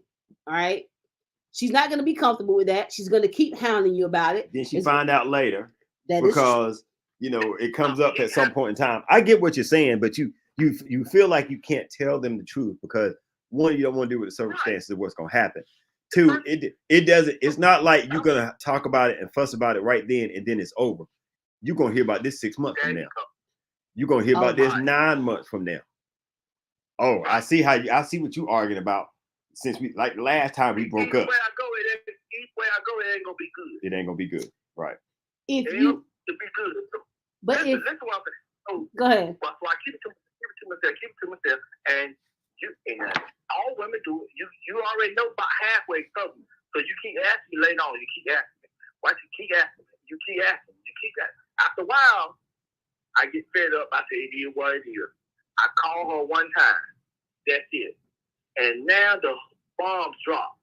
All right. She's not going to be comfortable with that. She's going to keep hounding you about it. Then she find out later because it comes up at some point in time. I get what you're saying, but you feel like you can't tell them the truth because one, you don't want to deal with the circumstances of what's going to happen. Two, it doesn't. It's not like you're going to talk about it and fuss about it right then and then it's over. You're going to hear about this 6 months from now. You're going to hear about this 9 months from now. Oh, I see what you arguing about. Since we like the last time we broke up. Each way I go, it ain't gonna be good. It ain't gonna be good, right? It ain't gonna be good. But listen what I'm saying. Go ahead. So I keep it to myself, and all women do. You already know about halfway something, so you keep asking me later on. You keep asking me. Why you keep asking me? You keep asking me. You keep asking. After a while, I get fed up. I say it is what it is. I call her one time. That's it. And now the bombs drop.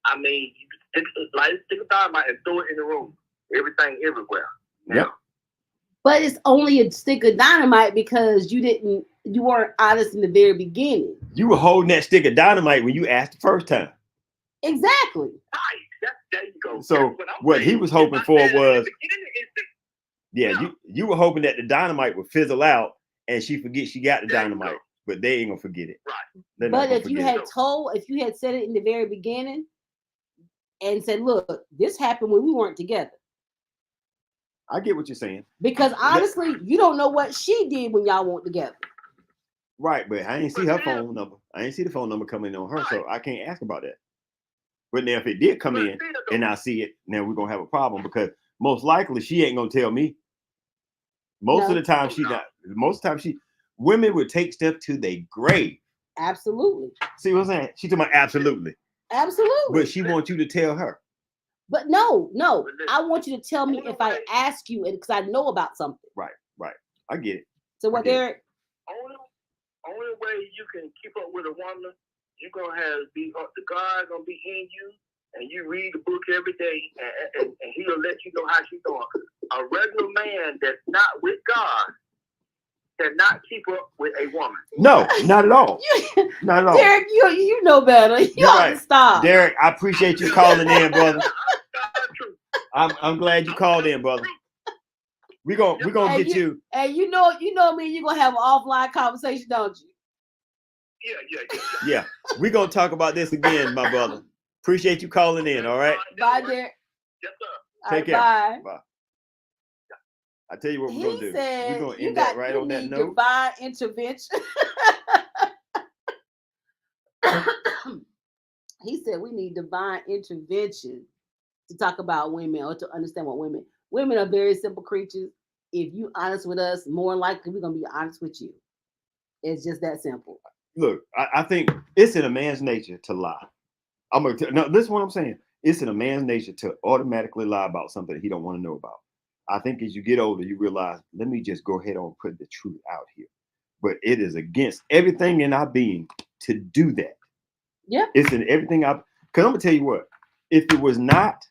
I mean, stick a dynamite and throw it in the room. Everything everywhere. Now. Yep. But it's only a stick of dynamite because you didn't you weren't honest in the very beginning. You were holding that stick of dynamite when you asked the first time. Exactly. There you go. So what he was hoping for was, you were hoping that the dynamite would fizzle out and she forget she got the dynamite, but they ain't gonna forget it. Right. But if you had said it in the very beginning and said, look, this happened when we weren't together. I get what you're saying. Because honestly, you don't know what she did when y'all weren't together. Right, but I ain't see her phone number. I ain't see the phone number coming in on her, so I can't ask about that. But now if it did come in and I see it, now we're gonna have a problem because most likely she ain't gonna tell me. Most of the time women would take stuff to their grave. Absolutely. See what I'm saying? She talking about absolutely. Absolutely. But she wants you to tell her. But no, I want you to tell me if I ask you, and because I know about something. Right. I get it. So what they're only way you can keep up with a woman, you're gonna have the God gonna be in you, and you read the book every day, and he'll let you know how she's doing. A regular man that's not with God cannot keep up with a woman. No, not at all. Not at all. Derek, you know better. You ought to stop. Derek, I appreciate you calling in, brother. I'm glad you called in, brother. We're gonna get you. And you know me, you're gonna have an offline conversation, don't you? Yeah. We're gonna talk about this again, my brother. Appreciate you calling in, all right? Bye, Derek. Yes, sir. Take care. Bye. I tell you what we're gonna do. We're gonna end that that right on that note. Divine intervention. He said we need divine intervention to talk about women or to understand what women are very simple creatures. If you honest with us, more likely we're gonna be honest with you. It's just that simple. Look, I think it's in a man's nature to lie. This is what I'm saying. It's in a man's nature to automatically lie about something that he don't want to know about. I think as you get older, you realize, let me just go ahead and put the truth out here. But it is against everything in our being to do that. Yeah. It's in everything because I'm gonna tell you what, if it was not,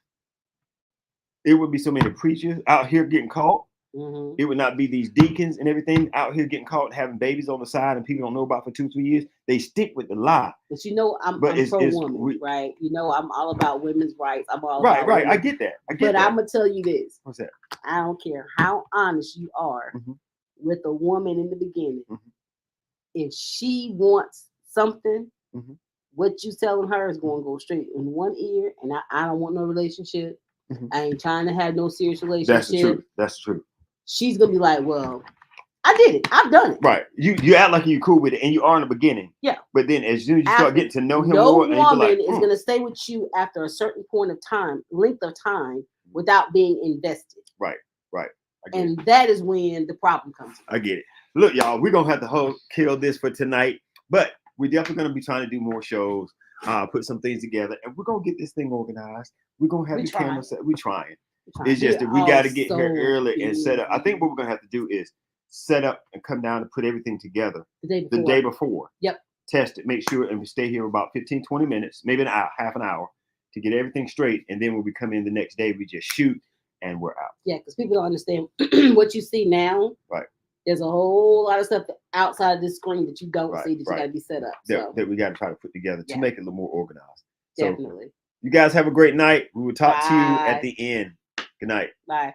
it would be so many preachers out here getting caught. Mm-hmm. It would not be these deacons and everything out here getting caught having babies on the side and people don't know about for 2-3 years. They stick with the lie. But I'm pro-woman, right? I'm all about women's rights. I'm all about right. Women. I get that. But I'm gonna tell you this. What's that? I don't care how honest you are with a woman in the beginning. Mm-hmm. If she wants something, what you telling her is going to go straight in one ear, and I don't want no relationship. I ain't trying to have no serious relationship. That's the truth. She's gonna be like, well, I did it. I've done it. Right. You act like you're cool with it, and you are in the beginning. Yeah. But then as soon as you start getting to know him no more, woman is gonna stay with you after a certain length of time, without being invested. Right. And that is when the problem comes in. I get it. Look, y'all, we're gonna have to kill this for tonight, but we're definitely gonna be trying to do more shows, put some things together, and we're gonna get this thing organized. We're gonna have the camera set. We're trying. It's just that we got to get here early and set up. I think what we're gonna have to do is set up and come down and put everything together the day before. Yep. Test it, make sure, and we stay here about 15-20 minutes, maybe an hour, half an hour, to get everything straight. And then when we come in the next day, we just shoot and we're out. Yeah, because people don't understand what you see now. Right. There's a whole lot of stuff outside of this screen that you don't see that you got to be set up. That we got to try to put together to make it a little more organized. Definitely. So, you guys have a great night. We will talk to you at the end. Good night. Bye.